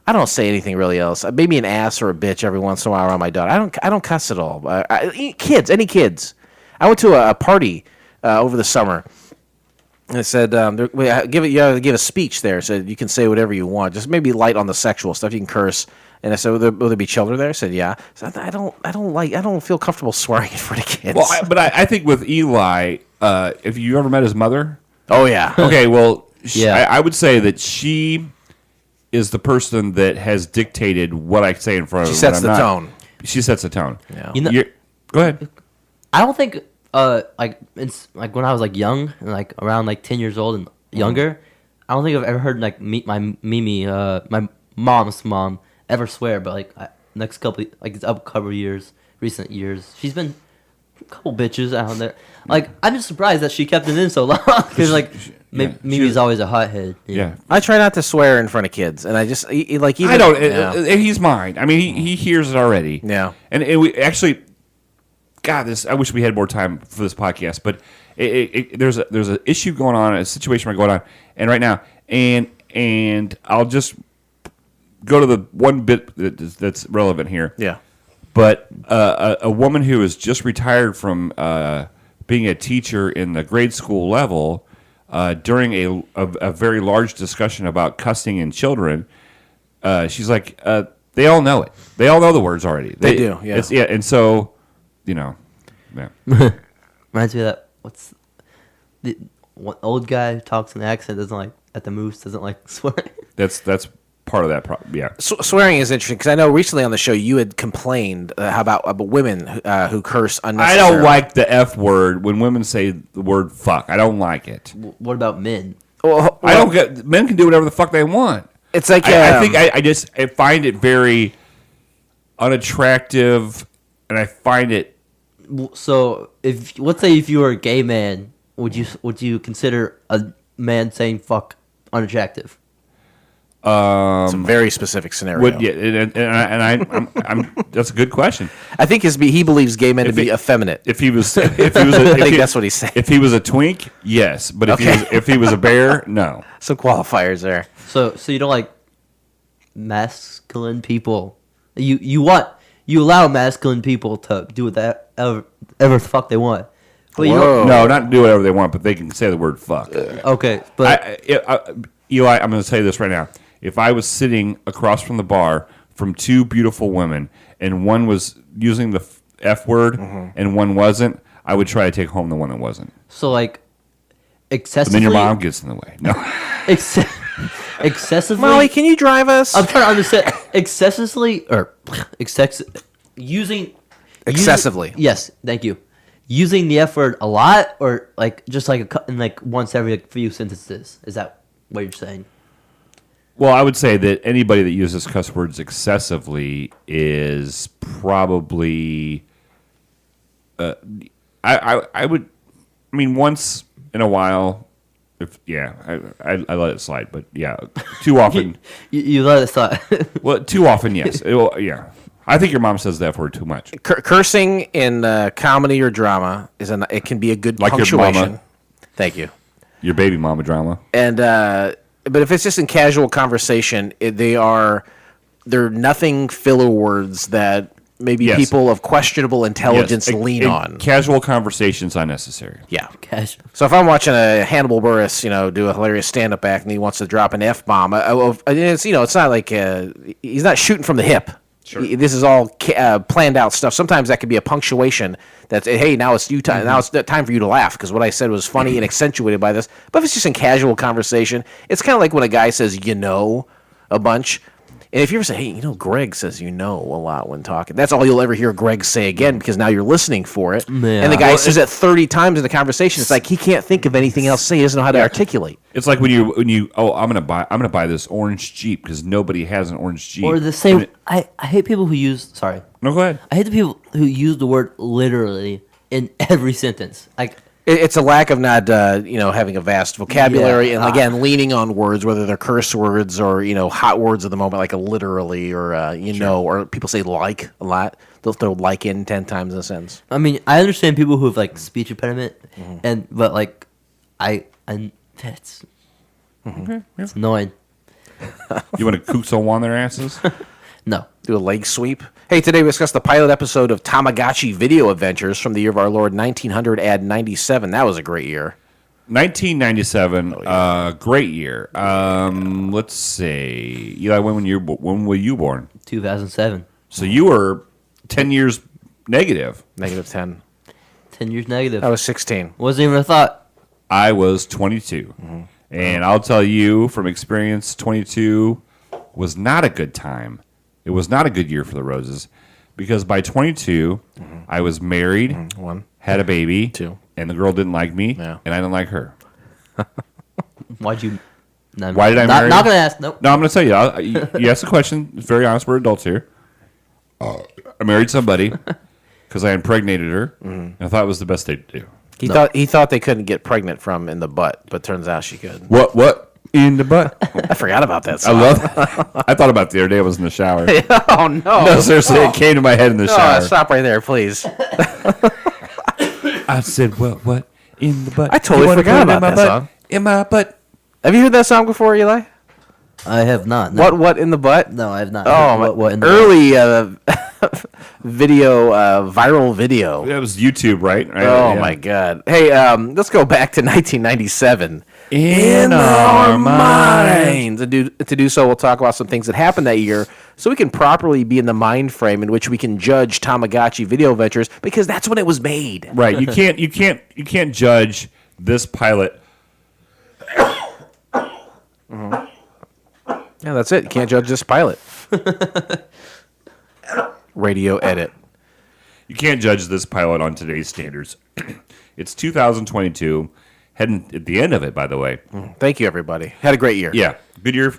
I don't say anything really else. Maybe an ass or a bitch every once in a while around my daughter. I don't cuss at all. Any kids. I went to a party over the summer. And it said, you give a speech there. It said you can say whatever you want, just maybe light on the sexual stuff. You can curse. And I said, will there be children there? I said, yeah. So I don't feel comfortable swearing in front of kids. Well, I think with Eli, if you ever met his mother. Oh yeah. Okay, well, Yeah. I would say that she is the person that has dictated what I say in front of her. She sets when I'm the not. tone. She sets the tone. Yeah. You know, Go ahead. I don't think like it's like when I was like young and like around like 10 years old and younger, I don't think I've ever heard like my Mimi, my mom's mom ever swear. But like next couple like it's up a couple of years, recent years, she's been a couple bitches out there. Like I'm just surprised that she kept it in so long because like Mimi's always a hothead. Yeah. I try not to swear in front of kids, and I just like even I don't. Yeah. He's mine. I mean, he hears it already. Yeah. And we actually, God, I wish we had more time for this podcast. But there's an issue going on, a situation going on, and right now, and I'll just go to the one bit that's relevant here. Yeah. But a woman who is just retired from being a teacher in the grade school level. During a very large discussion about cussing in children, she's like, they all know it. They all know the words already. They do, yeah. And so, yeah. Reminds me of that. What's the one old guy who talks in an accent doesn't like at the moose doesn't like swearing. That's part of that problem. Yeah. Swearing is interesting because I know recently on the show you had complained about women who curse I unnecessarily. don't like the F word when women say the word fuck. I don't like it. What about men? Well, I don't get. Men can do whatever the fuck they want. It's like I think I find it very unattractive, and I find it. So if let's say if you were a gay man, would you consider a man saying fuck unattractive? it's a very specific scenario. I'm that's a good question. I think he believes gay men to be effeminate. If he was, I think that's what he's saying. If he was a twink, yes, but if he was a bear, no. Some qualifiers there. So you don't like masculine people. You allow masculine people to do whatever the fuck they want. But you don't, No, not do whatever they want, but they can say the word fuck. okay, but Eli, I'm going to say this right now. If I was sitting across from the bar from two beautiful women, and one was using the F word and one wasn't, I would try to take home the one that wasn't. so like And excessively. then your mom gets in the way. No. Excessively. Molly, can you drive us? I'm trying to understand excessively or using Excessively. Yes, thank you. Using the F word a lot, or like just like in like once every few sentences. Is that what you're saying? Well, I would say that anybody that uses cuss words excessively is probably. I mean, once in a while, I let it slide, but yeah, too often. You let it slide. Well, too often, yes. Yeah, I think your mom says the F word too much. Cursing in comedy or drama it can be a good Like your punctuation. mama. Thank you. Your baby mama drama. And but if it's just in casual conversation, they're nothing filler words that maybe Yes. people of questionable intelligence Yes, lean on. Casual conversations unnecessary. Yeah. Casual. So if I'm watching a Hannibal Buress, do a hilarious stand-up act, and he wants to drop an F-bomb, it's it's not like he's not shooting from the hip. Sure. This is all planned out stuff. Sometimes that could be a punctuation that's, hey, now it's you time. Now it's time for you to laugh because what I said was funny and accentuated by this. But if it's just in casual conversation, it's kind of like when a guy says a bunch. And if you ever say, hey, Greg says a lot when talking. That's all you'll ever hear Greg say again because now you're listening for it. Yeah. And the guy says it 30 times in the conversation. It's like he can't think of anything else to say. He doesn't know how to articulate. It's like when you I'm gonna buy this orange Jeep because nobody has an orange Jeep. Or the same. I hate people who use. Sorry. No, go ahead. I hate the people who use the word literally in every sentence. Like It's a lack of not, having a vast vocabulary, Yeah. and again, leaning on words, whether they're curse words or hot words of the moment, like a literally, or or people say like a lot. They'll throw like in 10 times in a sentence. I mean, I understand people who have like speech impediment, but like, it's it's annoying. You want to cook on their asses? No. Do a leg sweep. Hey, today we discussed the pilot episode of Tamagotchi Video Adventures from the year of our Lord 1997. That was a great year. 1997, great year. Let's see, Eli, when were you born? 2007. So you were 10 years negative. Negative 10. 10 years negative. I was 16. Wasn't even a thought. I was 22. And I'll tell you from experience, 22 was not a good time. It was not a good year for the Roses because by 22, I was married, 1, had a baby, 2, and the girl didn't like me, Yeah. and I didn't like her. Why'd you? No, Why did I not, marry Not her? gonna ask. Nope. No, I'm going to tell you. You asked a question. It's very honest. We're adults here. I married somebody because I impregnated her, and I thought it was the best thing to do. He thought they couldn't get pregnant from in the butt, but turns out she could. What? In the butt? I forgot about that I song. love I thought about it the other day. I was in the shower. Oh, no. No, seriously, it came to my head in the No, shower. stop right there, please. I said, what? In the butt? I totally You wanna forgot put it about in my that butt? song. In my butt. Have you heard that song before, Eli? I have not. No. What in the butt? No, I have not. Oh, my, what in the early viral video. That was YouTube, right? Oh, Yeah. my God. Hey, let's go back to 1997. In our minds. To do so, we'll talk about some things that happened that year so we can properly be in the mind frame in which we can judge Tamagotchi Video Adventures because that's when it was made. Right. You can't judge this pilot. Yeah, that's it. You can't judge this pilot. Radio edit. You can't judge this pilot on today's standards. It's 2022, heading at the end of it, by the way. Thank you, everybody. Had a great year. Yeah, good year.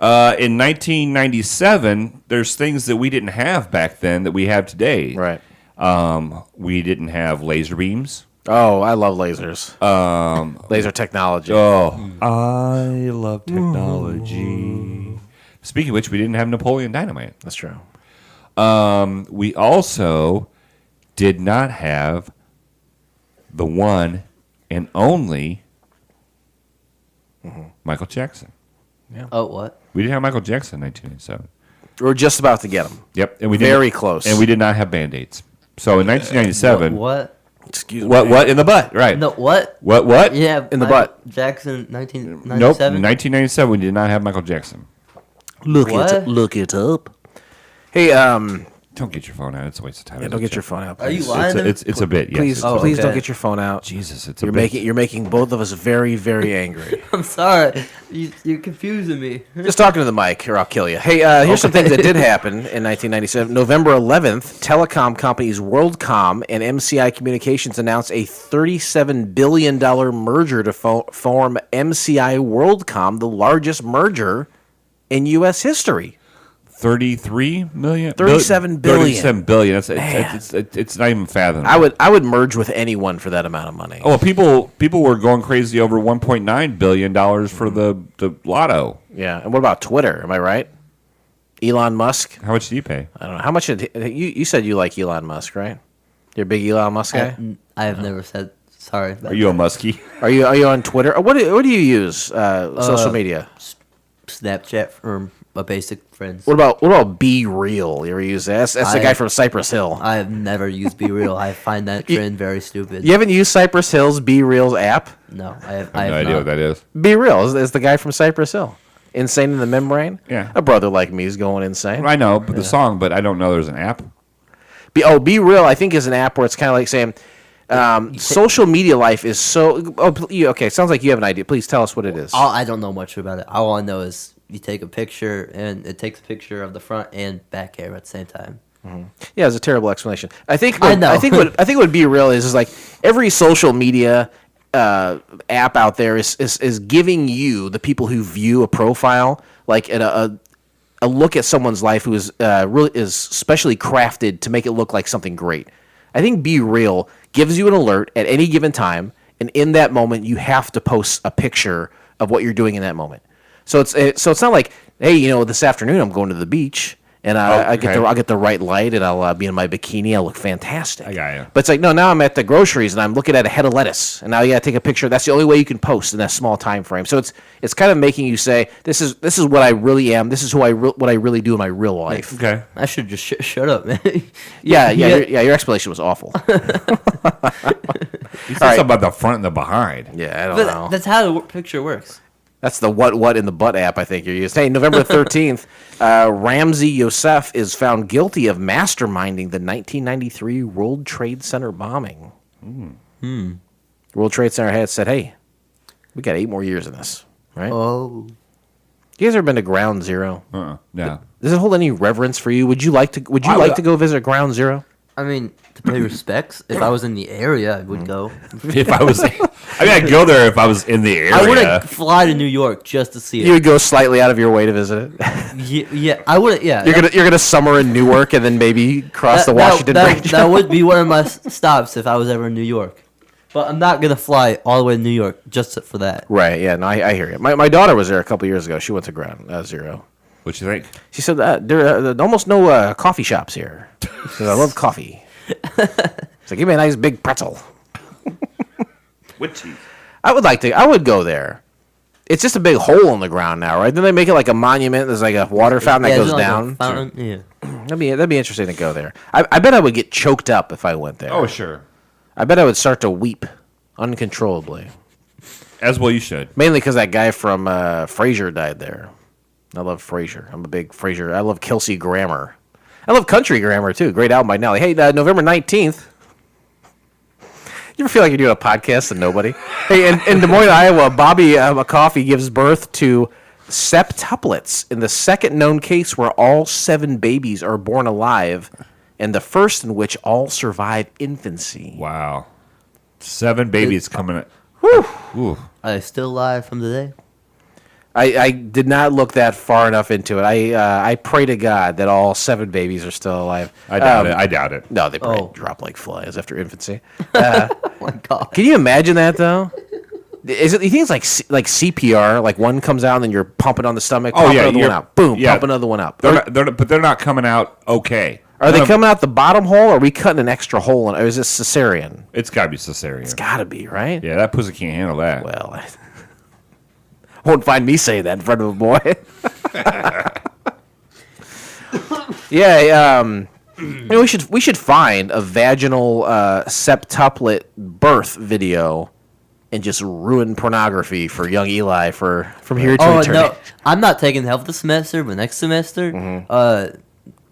In 1997, there's things that we didn't have back then that we have today. Right. We didn't have laser beams. Oh, I love lasers. Laser technology. Oh, I love technology. Speaking of which, we didn't have Napoleon Dynamite. That's true. We also did not have the one and only Michael Jackson. Oh, what? We didn't have Michael Jackson in 1997. We're just about to get him. Yep, and we Very didn't, close. And we did not have Band-Aids. So in 1997, What? Excuse me. what in the butt? Right. No, what? What? Yeah, In the Michael butt. Jackson, Nope. 1997. In 1997, we did not have Michael Jackson. Look What? look it up. Hey, Don't get your phone out. It's a waste of time. yeah, don't get your phone out. Are you Please. lying? It's a bit. Yes. Please, It's Oh, a- please don't okay. get your phone out. Jesus, it's a You're bit. you're making both of us very, very angry. I'm sorry. You're confusing me. Just talking to the mic, or I'll kill you. Hey, here's some things that did happen in 1997. November 11th, telecom companies WorldCom and MCI Communications announced a $37 billion merger to form MCI WorldCom, the largest merger in U.S. history. 33 million? 37 billion. 37 billion. Man. It's not even fathomable. I would merge with anyone for that amount of money. Oh, well, people were going crazy over $1.9 billion for the lotto. Yeah, and what about Twitter? Am I right? Elon Musk? How much do you pay? I don't know. How much did you said you like Elon Musk, right? You're a big Elon Musk guy? I have never said sorry. Are you a muskie? Are you on Twitter? Or what do you use social media? Snapchat from a basic friends? What about Be Real? You ever use that? That's the guy from Cypress Hill. I have never used Be Real. I find that trend very stupid. You haven't used Cypress Hill's Be Real's app? No, I have I have no idea what that is. Be Real is the guy from Cypress Hill. Insane in the Membrane? Yeah. A brother like me is going insane. I know but the song, but I don't know there's an app. Be Real, I think, is an app where it's kind of like saying, social media life is so... okay, sounds like you have an idea. Please tell us what it is. I don't know much about it. All I know is you take a picture, and it takes a picture of the front and back camera at the same time. Yeah, it's a terrible explanation. I think I know. I think what Be Real is like every social media app out there is giving you, the people who view a profile, like a look at someone's life who is really is specially crafted to make it look like something great. I think Be Real gives you an alert at any given time and in that moment, you have to post a picture of what you're doing in that moment. So it's not like, hey, this afternoon I'm going to the beach. And I'll get the right light, and I'll be in my bikini. I'll look fantastic. I got you. But it's like, no, now I'm at the groceries, and I'm looking at a head of lettuce, and now you got to take a picture. That's the only way you can post in that small time frame. So it's kind of making you say, this is what I really am. This is what I really do in my real life. Okay. I should just shut up, man. Yeah. Your explanation was awful. You said something about the front and the behind. Yeah, I don't But know. that's how the picture works. That's the what in the butt app I think you're using. Hey, November 13th, Ramzi Youssef is found guilty of masterminding the 1993 World Trade Center bombing. World Trade Center had said, hey, we got 8 more years in this, right? Oh. You guys ever been to Ground Zero? No. Does it hold any reverence for you? Would you like to go visit Ground Zero? I mean, to pay respects, if I was in the area, I would go. If I was, I'd go there if I was in the area. I wouldn't fly to New York just to see it. You would go slightly out of your way to visit it. Yeah, I would. Yeah, You're gonna summer in Newark and then maybe cross the Washington Bridge. That would be one of my stops if I was ever in New York. But I'm not gonna fly all the way to New York just for that. Right? Yeah. No, I hear you. My daughter was there a couple years ago. She went to Ground Zero. What you think? She said there are almost no coffee shops here because I love coffee. So give me a nice big pretzel. With cheese. I would go there. It's just a big hole in the ground now, right? Then they make it like a monument. There's like a water fountain that Yeah, goes it's like a down. fountain, yeah. That'd be interesting to go there. I bet I would get choked up if I went there. Oh, sure. I bet I would start to weep uncontrollably. As well you should. Mainly because that guy from Frasier died there. I love Frasier. I'm a big Frasier. I love Kelsey Grammer. I love Country Grammar, too. Great album by Nelly. Hey, November 19th. You ever feel like you're doing a podcast and nobody? Hey, in Des Moines, Iowa, Bobby McCoffey gives birth to septuplets in the second known case where all 7 babies are born alive and the first in which all survive infancy. Wow. 7 babies coming. Ooh. Are they still alive from today? I did not look that far enough into it. I pray to God that all 7 babies are still alive. I doubt it. No, they probably drop like flies after infancy. Oh my God. Can you imagine that though? You think it's like CPR? Like one comes out and then you're pumping on the stomach. Pump another one out. Boom. Yeah. Pump another one out. But they're not coming out okay. Are they coming out the bottom hole? Or are we cutting an extra hole in? Or is this cesarean? It's got to be cesarean. It's got to be, right? Yeah, that pussy can't handle that. Well, won't find me saying that in front of a boy. Yeah, we should find a vaginal septuplet birth video and just ruin pornography for young Eli from here to eternity. No, I'm not taking health this semester, but next semester,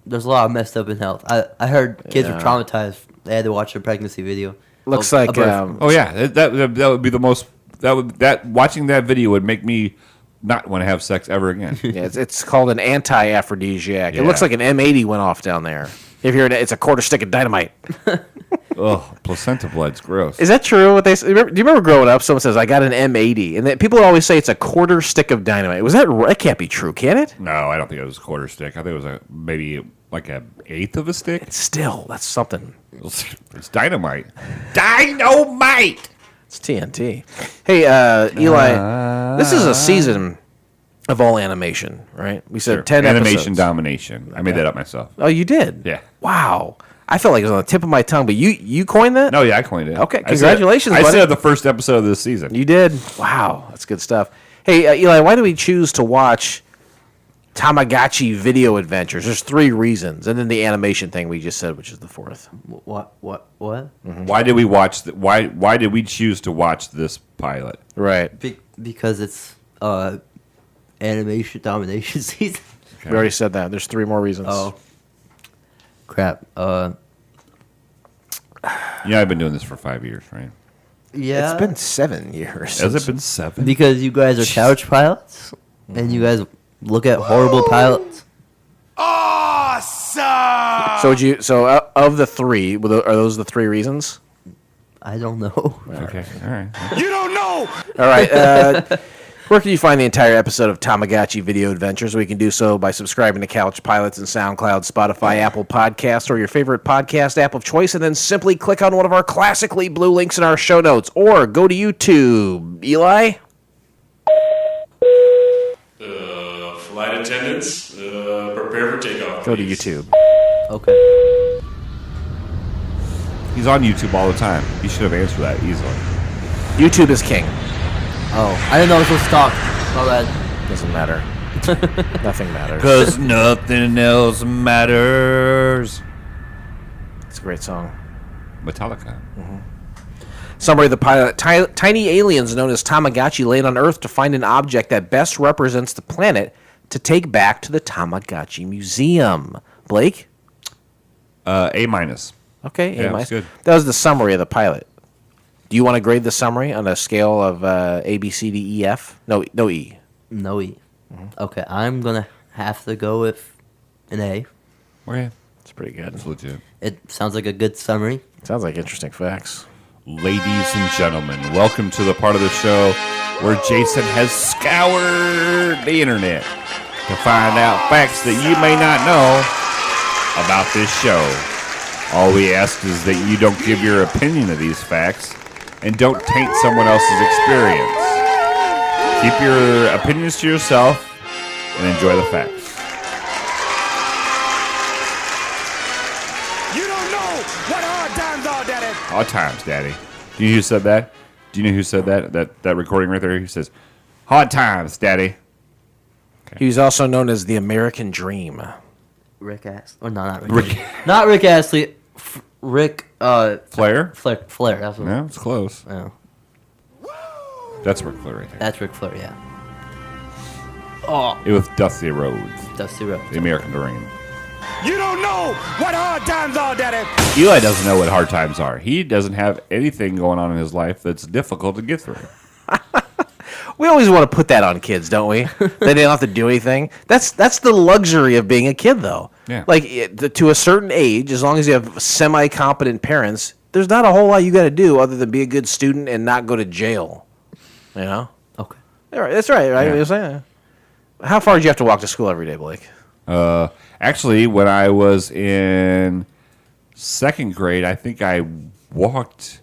there's a lot of messed up in health. I heard kids were traumatized. They had to watch a pregnancy video. Looks of like a birth. Oh yeah, that would be the most. Watching that video would make me not want to have sex ever again. Yeah, it's called an anti-aphrodisiac. Yeah. It looks like an M80 went off down there. If you're it's a quarter stick of dynamite. Oh, placenta blood's gross. Is that true? What they say? Do you remember growing up? Someone says I got an M80, and then people always say it's a quarter stick of dynamite. That can't be true, can it? No, I don't think it was a quarter stick. I think it was maybe like an eighth of a stick. Still, that's something. It's dynamite. Dynamite. It's TNT. Hey, Eli, this is a season of all animation, right? We said 10 animation episodes. domination. I made that up myself. Oh, you did? Yeah. Wow. I felt like it was on the tip of my tongue, but you coined that? No, yeah, I coined it. Okay, congratulations, I buddy. said the first episode of this season. You did? Wow, that's good stuff. Hey, Eli, why do we choose to watch Tamagotchi Video Adventures? There's 3 reasons, and then the animation thing we just said, which is the 4th. What? Why did we watch? Why did we choose to watch this pilot? Right. Because it's animation domination season. Okay. We already said that. There's 3 more reasons. Oh. Crap. Yeah, I've been doing this for 5 years, right? Yeah. It's been 7 years. Has it been 7? Because you guys are couch pilots, and you guys look at horrible pilots. So of the 3, are those the 3 reasons? I don't know. Okay, all right. All right. Where can you find the entire episode of Tamagotchi Video Adventures? We can do so by subscribing to Couch Pilots and SoundCloud, Spotify, Apple Podcasts, or your favorite podcast app of choice, and then simply click on one of our classically blue links in our show notes, or go to YouTube. Eli? Flight attendants, prepare for takeoff. Go to YouTube. Okay. He's on YouTube all the time. He should have answered that easily. YouTube is king. Oh, I didn't know this was stock. My bad. Doesn't matter. Nothing matters. Because nothing else matters. It's a great song. Metallica. Summary of the pilot. Tiny aliens known as Tamagotchi land on Earth to find an object that best represents the planet to take back to the Tamagotchi Museum. Blake? A minus. Okay, Yeah, A-. that's good. That was the summary of the pilot. Do you want to grade the summary on a scale of A, B, C, D, E, F? No E. No E. Okay, I'm gonna have to go with an A. Okay. It's pretty good. It's legit. It sounds like a good summary. Sounds like interesting facts. Ladies and gentlemen, welcome to the part of the show where Jason has scoured the internet to find out facts that you may not know about this show. All we ask is that you don't give your opinion of these facts and don't taint someone else's experience. Keep your opinions to yourself and enjoy the facts. You don't know what hard times are, Daddy. Hard times, Daddy. Do you know who said that? Do you know who said that? That recording right there? He says, hard times, Daddy. He was also known as the American Dream. Rick Astley. Or no, not Rick. Not Rick Astley. Rick. Flair? Flair. That's what. Yeah, it's close. Yeah. That's Ric Flair right there. That's Rick Flair. Yeah. It was Dusty Rhodes, Dusty Rhodes. the American Dream. You don't know what hard times are, Daddy. Eli doesn't know what hard times are. He doesn't have anything going on in his life that's difficult to get through. We always want to put that on kids, don't we? They don't have to do anything. That's the luxury of being a kid, though. Yeah. Like, to a certain age, as long as you have semi-competent parents, there's not a whole lot you got to do other than be a good student and not go to jail. You know? Okay. That's right, right? Yeah. You're saying. How far did you have to walk to school every day, Blake? Actually, when I was in second grade, I think I walked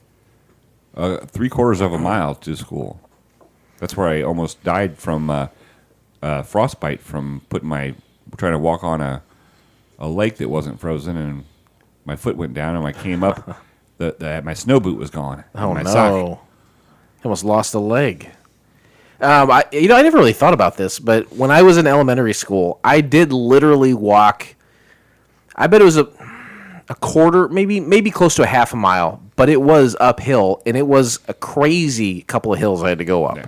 3/4 of a mile to school. That's where I almost died from frostbite from trying to walk on a lake that wasn't frozen, and my foot went down, and when I came up, my snow boot was gone. Oh, my no. sock. Almost lost a leg. I never really thought about this, but when I was in elementary school, I did literally walk. I bet it was a quarter, maybe close to a half a mile, but it was uphill, and it was a crazy couple of hills I had to go up. Yeah.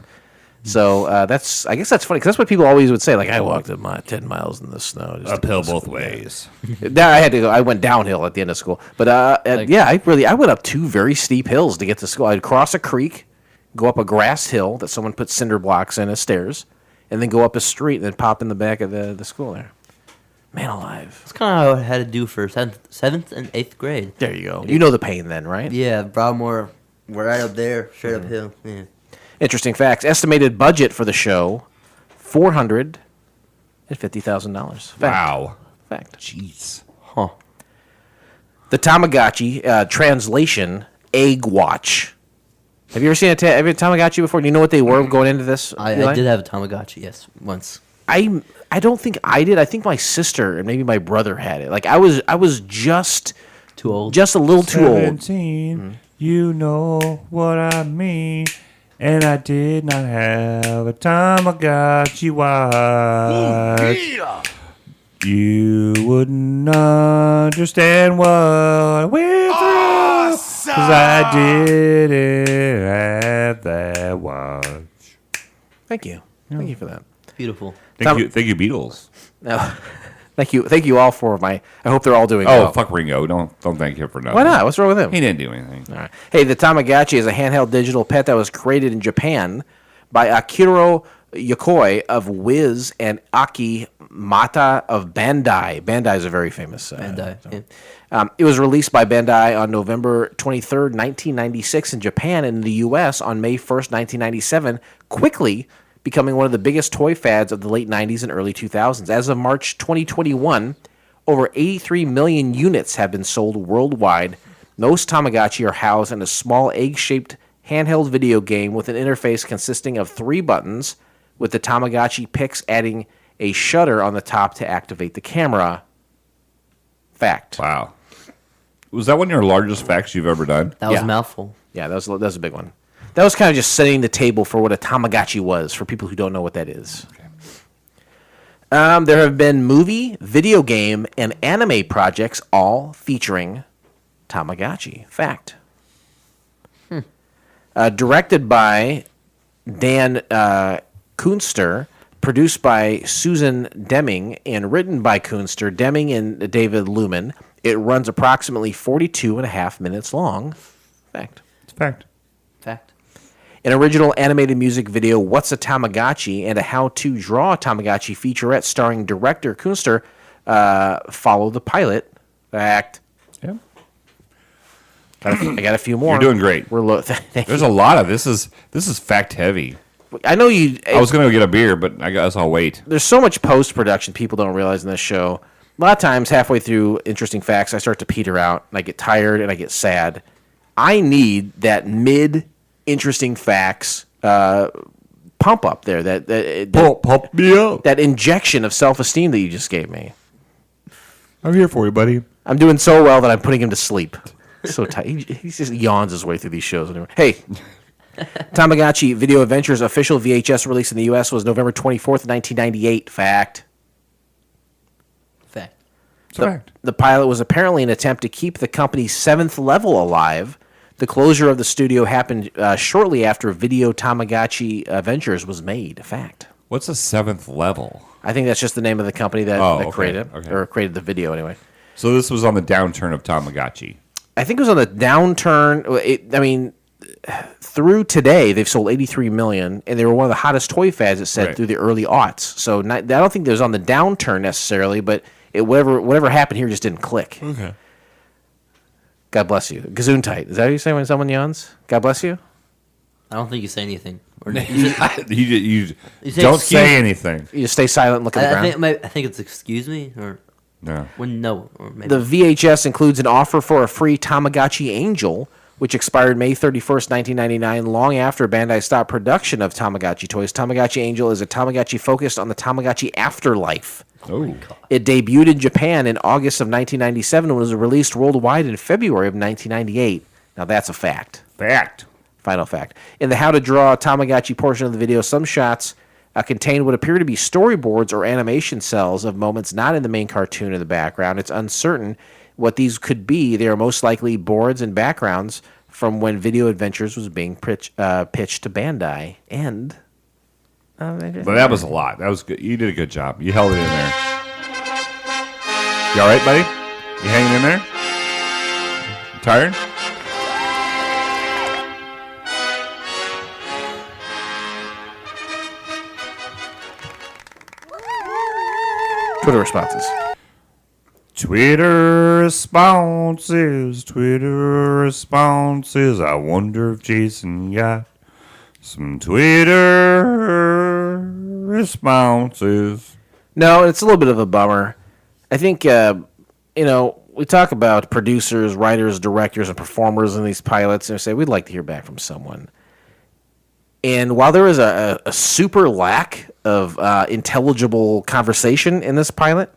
So I guess that's funny, because that's what people always would say. Like, I walked 10 miles in the snow. just to Uphill go to both school. ways. Now I had to go. I went downhill at the end of school, but I went up 2 very steep hills to get to school. I'd cross a creek, go up a grass hill that someone put cinder blocks in as stairs, and then go up a street and then pop in the back of the school there. Man alive. That's kind of how I had to do for 7th and 8th grade. There you go. You know the pain then, right? Yeah, Broadmoor, we're right up there, straight uphill. Yeah. Interesting facts. Estimated budget for the show, $450,000. Wow. Fact. Jeez. Huh. The Tamagotchi, translation, Egg Watch. Have you ever seen a Tamagotchi before? Do you know what they were going into this? I Eli? did have a Tamagotchi, yes, once. I don't think I did. I think my sister and maybe my brother had it. Like, I was just Too old. just a little too old. 17, you know what I mean. And I did not have a Tamagotchi watch. You wouldn't understand what I went through. 'Cause I didn't have that watch. Thank you. Thank you for that. Beautiful. Thank you, Beatles. No. Thank you all for I hope they're all doing Oh, well. fuck Ringo. Don't thank him for nothing. Why not? What's wrong with him? He didn't do anything. All right. Hey, the Tamagotchi is a handheld digital pet that was created in Japan by Akiro Yokoi of Wiz and Aki Mata of Bandai. Bandai is a very famous Bandai. so. Yeah. It was released by Bandai on November 23rd, 1996 in Japan, and in the U.S. on May 1st, 1997, quickly becoming one of the biggest toy fads of the late 90s and early 2000s. As of March 2021, over 83 million units have been sold worldwide. Most Tamagotchi are housed in a small egg-shaped handheld video game with an interface consisting of 3 buttons, with the Tamagotchi Pix adding a shutter on the top to activate the camera. Fact. Wow. Was that one of your largest facts you've ever done? That was Yeah. a mouthful. Yeah, that was a big one. That was kind of just setting the table for what a Tamagotchi was, for people who don't know what that is. There have been movie, video game, and anime projects all featuring Tamagotchi. Fact. Directed by Dan Kunster, produced by Susan Deming, and written by Kunster, Deming, and David Lumen. It runs approximately 42 and a half minutes long. Fact. It's a fact. Fact. An original animated music video, What's a Tamagotchi, and a how-to draw a Tamagotchi featurette starring director Kunster follow the pilot. Fact. Yeah. I got a few more. You're doing great. We're thank There's you. a lot of this is fact heavy. I know you. I was gonna get a beer, but I guess I'll wait. There's so much post-production people don't realize in this show. A lot of times, halfway through interesting facts, I start to peter out, and I get tired, and I get sad. I need that mid-interesting facts pump up there. Pump me up. That injection of self-esteem that you just gave me. I'm here for you, buddy. I'm doing so well that I'm putting him to sleep. So tight. He just yawns his way through these shows. Anyway. Hey, Tamagotchi Video Adventure's official VHS release in the U.S. was November 24th, 1998. Fact. Fact. It's a fact. The pilot was apparently an attempt to keep the company's 7th level alive. The closure of the studio happened shortly after Video Tamagotchi Adventures was made. Fact. What's a 7th level? I think that's just the name of the company that, Okay, created it, okay. or created the video anyway. So this was on the downturn of Tamagotchi. I think it was on the downturn. Through today, they've sold 83 million, and they were one of the hottest toy fads, it said, Right. through the early aughts. So I don't think it was on the downturn necessarily, but whatever happened here just didn't click. Okay. God bless you. Gesundheit. Is that what you say when someone yawns? God bless you? I don't think you say anything. Or You say don't excuse- say anything. You just stay silent and look at the ground. I think it's excuse me or No. or maybe. The VHS includes an offer for a free Tamagotchi Angel, which expired May 31st, 1999, long after Bandai stopped production of Tamagotchi toys. Tamagotchi Angel is a Tamagotchi focused on the Tamagotchi afterlife. Oh. It debuted in Japan in August of 1997 and was released worldwide in February of 1998. Now that's a fact. Fact. Final fact. In the How to Draw a Tamagotchi portion of the video, some shots contain what appear to be storyboards or animation cells of moments not in the main cartoon in the background. It's uncertain what these could be. They are most likely boards and backgrounds from when Video Adventures was being pitched to Bandai. And But that was a lot. That was good. You did a good job. You held it in there. You all right, buddy? You hanging in there? You tired? Twitter responses. Twitter responses. I wonder if Jason got some Twitter responses. No, it's a little bit of a bummer. I think, we talk about producers, writers, directors, and performers in these pilots, and we say we'd like to hear back from someone. And while there is a super lack of intelligible conversation in this pilot,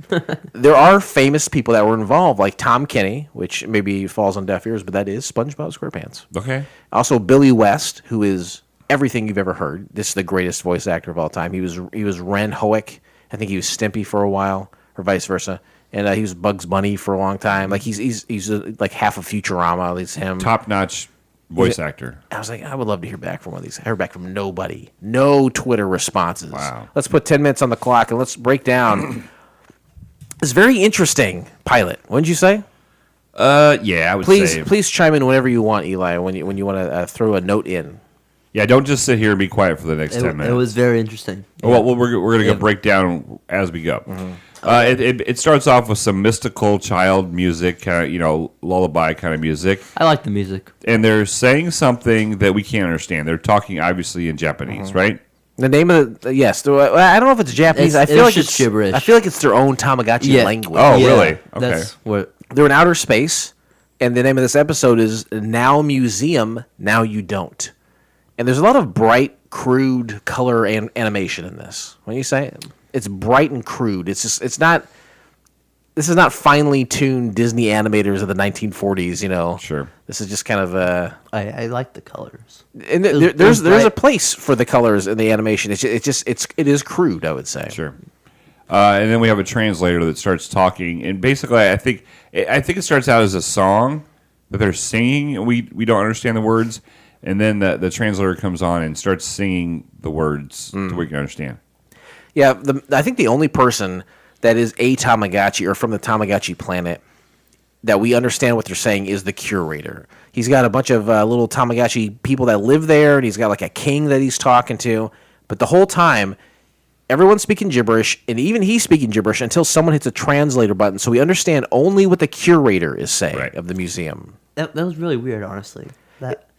there are famous people that were involved, like Tom Kenny, which maybe falls on deaf ears, but that is SpongeBob SquarePants. Okay. Also, Billy West, who is everything you've ever heard. This is the greatest voice actor of all time. He was Ren Hoek. I think he was Stimpy for a while, or vice versa. And he was Bugs Bunny for a long time. Like he's like half of Futurama. At least him. Top-notch voice actor. I was like, I would love to hear back from one of these. I heard back from nobody. No Twitter responses. Wow. Let's put 10 minutes on the clock and let's break down this very interesting pilot. What did you say? Yeah, I would say. Please chime in whenever you want, Eli, when you want to throw a note in. Yeah, don't just sit here and be quiet for the next 10 minutes. It was very interesting. Well, we're going to go break down as we go. Mm-hmm. It starts off with some mystical child music, kind of, lullaby kind of music. I like the music. And they're saying something that we can't understand. They're talking, obviously, in Japanese, right? The name of yes, I don't know if it's Japanese. I feel like just it's gibberish. I feel like it's their own Tamagotchi language. Oh, really? Okay. That's what. They're in outer space, and the name of this episode is Now Museum, Now You Don't. And there's a lot of bright, crude color and animation in this. When you say it's bright and crude, it's not. This is not finely tuned Disney animators of the 1940s. You know, Sure. This is just kind of I like the colors. and there's a place for the colors in the animation. It is crude, I would say. Sure. And then we have a translator that starts talking, and basically, I think it starts out as a song that they're singing, and we don't understand the words, and then the translator comes on and starts singing the words so we can understand. Yeah, I think the only person that is a Tamagotchi or from the Tamagotchi planet that we understand what they're saying is the curator. He's got a bunch of little Tamagotchi people that live there, and he's got like a king that he's talking to. But the whole time, everyone's speaking gibberish, and even he's speaking gibberish until someone hits a translator button, so we understand only what the curator is saying of the museum. That was really weird, honestly.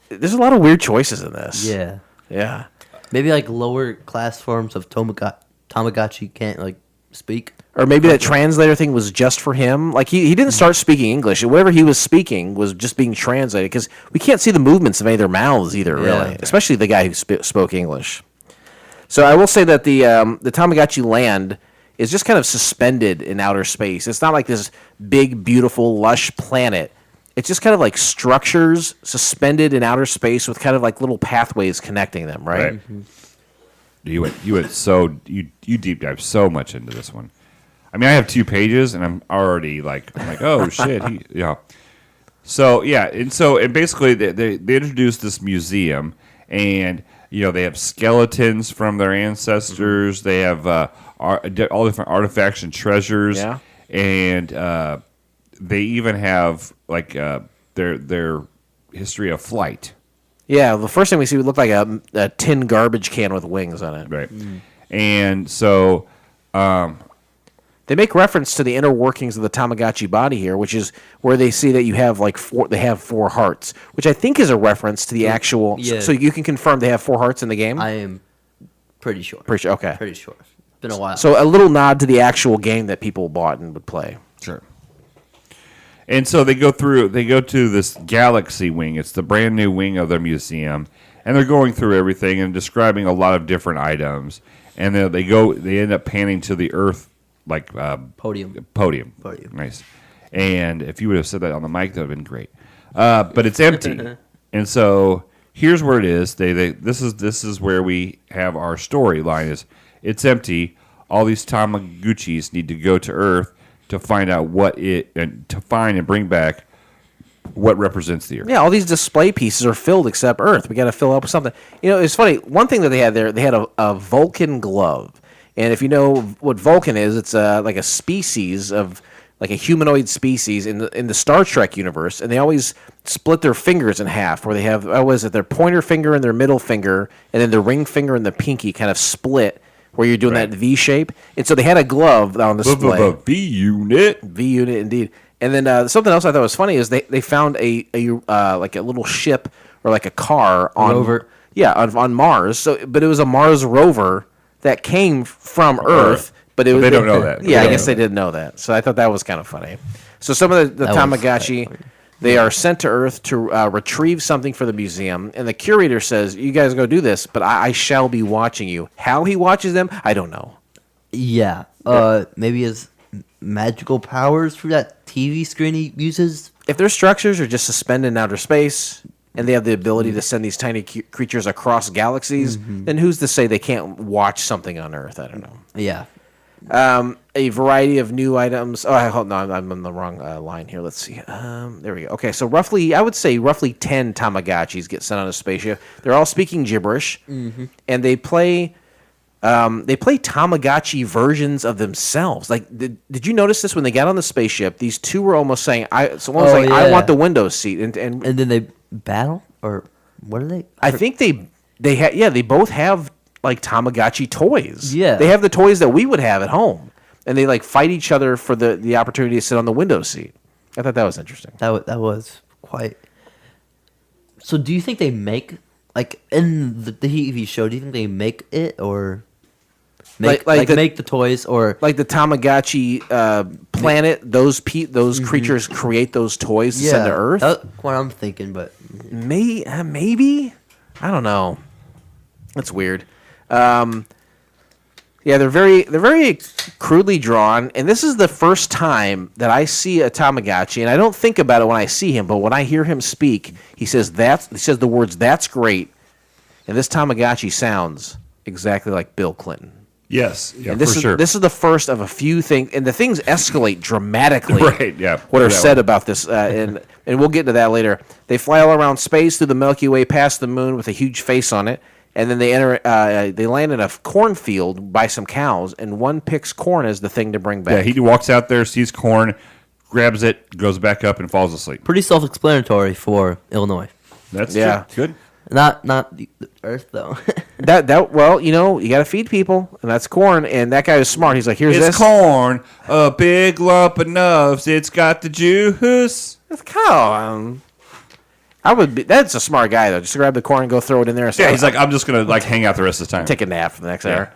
There's a lot of weird choices in this. Yeah. Yeah. Maybe like lower class forms of Tamagotchi can't like speak. Or maybe that translator thing was just for him. Like, he didn't start speaking English. Whatever he was speaking was just being translated, because we can't see the movements of any of their mouths either, really. Especially the guy who spoke English. So I will say that the Tamagotchi land is just kind of suspended in outer space. It's not like this big, beautiful, lush planet. It's just kind of like structures suspended in outer space with kind of like little pathways connecting them, right? Mm-hmm. You deep dive so much into this one. I mean, I have 2 pages, and I'm already like, oh shit, and basically they introduced this museum, and they have skeletons from their ancestors. They have all different artifacts and treasures, and they even have like their history of flight. Yeah, the first thing we see would look like a tin garbage can with wings on it. Right, and so. They make reference to the inner workings of the Tamagotchi body here, which is where they see that you have they have 4 hearts, which I think is a reference to the actual. Yeah. So you can confirm they have 4 hearts in the game. I am pretty sure. Okay. Pretty sure. It's been a while. So a little nod to the actual game that people bought and would play. Sure. And so they go to this galaxy wing. It's the brand new wing of their museum, and they're going through everything and describing a lot of different items. And then they end up panning to the Earth. Like Podium. Nice. And if you would have said that on the mic, that would have been great. But it's empty. And so here's where it is. This is where we have our storyline. It's empty. All these Tamagotchis need to go to Earth to find out to find and bring back what represents the Earth. Yeah, all these display pieces are filled except Earth. We got to fill up with something. It's funny. One thing that they had there, they had a Vulcan glove. And if you know what Vulcan is, it's like a species of, like a humanoid species in the Star Trek universe, and they always split their fingers in half, where they have, their pointer finger and their middle finger, and then the ring finger and the pinky kind of split, where you're doing that V shape. And so they had a glove on display. V-unit. V-unit, indeed. And then something else I thought was funny is they found a like a little ship or like a car on rover. on Mars. But it was a Mars rover that came from Earth, but they don't know that. Yeah, I guess they didn't know that. So I thought that was kind of funny. So some of the Tamagotchi, they are sent to Earth to retrieve something for the museum, and the curator says, "You guys go do this, but I shall be watching you." How he watches them, I don't know. Yeah. Maybe his magical powers through that TV screen he uses. If their structures are just suspended in outer space, and they have the ability to send these tiny creatures across galaxies, then who's to say they can't watch something on Earth? I don't know. Yeah. A variety of new items. Oh, hold on, I'm on the wrong line here. Let's see. There we go. Okay, so I would say roughly 10 Tamagotchis get sent on a spaceship. They're all speaking gibberish, and they play Tamagotchi versions of themselves. Like, did you notice this when they got on the spaceship? These 2 were almost saying, "I want the window seat," and then they battle, or what are they? I think they both have like Tamagotchi toys. Yeah, they have the toys that we would have at home, and they like fight each other for the opportunity to sit on the window seat. I thought that was interesting. That was quite. So, do you think they make like in the TV show, do you think they make it or Like make the- make the toys or Like the Tamagotchi planet, those creatures create those toys to send to Earth. That's what I'm thinking, but Maybe, I don't know. That's weird. Yeah, they're very crudely drawn, and this is the first time that I see a Tamagotchi, and I don't think about it when I see him, but when I hear him speak, he says the words "That's great," and this Tamagotchi sounds exactly like Bill Clinton. Yes, yeah, And this for is sure. this is the first of a few things, and the things escalate dramatically. Right, yeah. What are That said one. about this, and we'll get into that later. They fly all around space through the Milky Way, past the moon with a huge face on it, and then they enter. They land in a cornfield by some cows, and one picks corn as the thing to bring Yeah, back. he walks out there, sees corn, grabs it, goes back up, and falls asleep. pretty self-explanatory for Illinois. That's Yeah. good. Not the Earth though. Well, you got to feed people, and that's corn. And that guy was smart. He's like, "Here's It's this." corn, a big lump of nuts. It's got the juice. That's cow. I would be. That's a smart guy though. Just grab the corn and go throw it in there. And Yeah, say, he's like, I'm just gonna hang out the rest of the time. take a nap for the next Yeah. hour.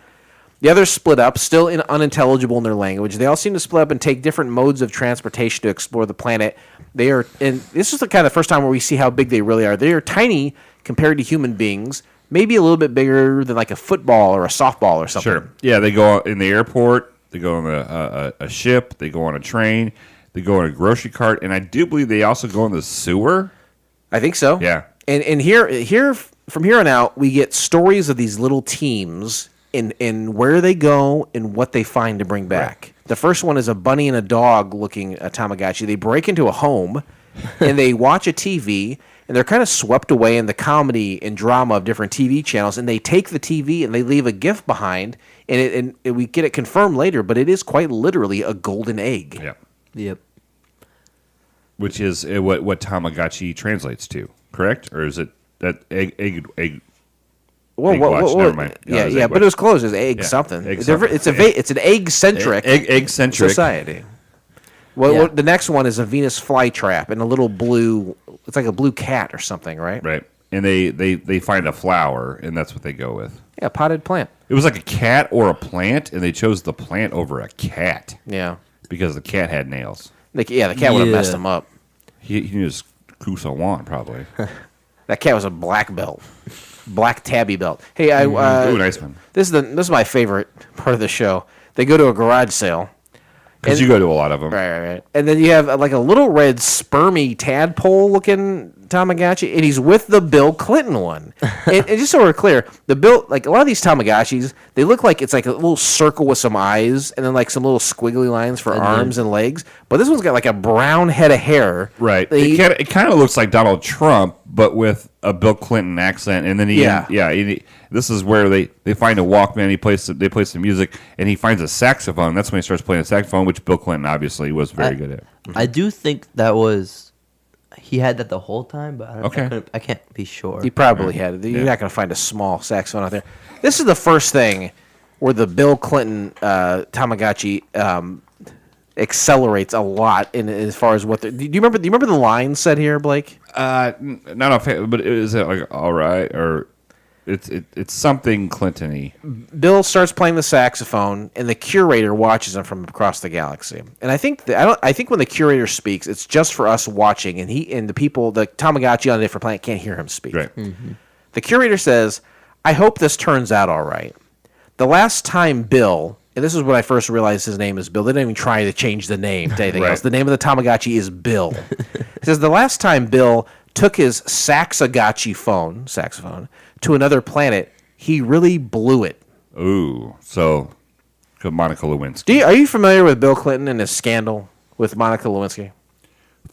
The others split up, still unintelligible in their language. They all seem to split up and take different modes of transportation to explore the planet. They are, and this is the kind of first time where we see how big they really are. They are tiny compared to human beings, maybe a little bit bigger than like a football or a softball or something. Sure. Yeah, they go in the airport. They go on a ship. They go on a train. They go on a grocery cart, and I do believe they also go in the sewer. I think so. Yeah. And here from here on out, we get stories of these little teams in where they go and what they find to bring back. Right. The first one is a bunny and a dog looking Tamagotchi. They break into a home and they watch a TV, and they're kind of swept away in the comedy and drama of different TV channels, and they take the TV and they leave a gift behind, and we get it confirmed later, but it is quite literally a golden egg. Yeah. Yep. Which is what Tamagotchi translates to, correct? Or is it that egg? Well, Egg watch, never mind. No, Yeah, it was yeah, egg but it watch. was close. It's egg Yeah, something. egg It's something. it's an egg-centric Egg-centric. society. Well, Yeah. the next one is a Venus flytrap and a little blue. It's like a blue cat or something, right? Right. And they find a flower, and that's what they go with. Yeah, potted plant. It was like a cat or a plant, and they chose the plant over a cat Yeah, because the cat had nails. the cat would have messed Yeah. him up. He knew his Kusa Wan, probably. That cat was a black belt, black tabby belt. Hey, Ooh, nice one. this is my favorite part of the show. They go to a garage sale. Because you go to a lot of them. Right. And then you have like a little red spermy tadpole looking Tamagotchi, and he's with the Bill Clinton one. and just so we're clear, a lot of these Tamagotchis, they look like it's like a little circle with some eyes, and then like some little squiggly lines for arms and legs. But this one's got like a brown head of hair. Right. They- It kind of looks like Donald Trump, but with a Bill Clinton accent. And then this is where they find a Walkman. They play some music, and he finds a saxophone. That's when he starts playing a saxophone, which Bill Clinton obviously was very good at. I do think that was he had that the whole time, but Okay. I can't be sure. He probably had it. You're not going to find a small saxophone out there. This is the first thing where the Bill Clinton Tamagotchi accelerates a lot in as far as what. Do you remember the line said here, Blake? Not a fan, but is it like all right or it's something Clinton-y? Bill starts playing the saxophone, and the curator watches him from across the galaxy. And I think I think when the curator speaks, it's just for us watching, and the Tamagotchi on a different planet can't hear him speak. Right. The curator says, "I hope this turns out all right. The last time Bill." And this is when I first realized his name is Bill. They didn't even try to change the name to anything Right. else. The name of the Tamagotchi is Bill. It says the last time Bill took his saxophone to another planet, he really blew it. Ooh, so Monica Lewinsky. Are you familiar with Bill Clinton and his scandal with Monica Lewinsky?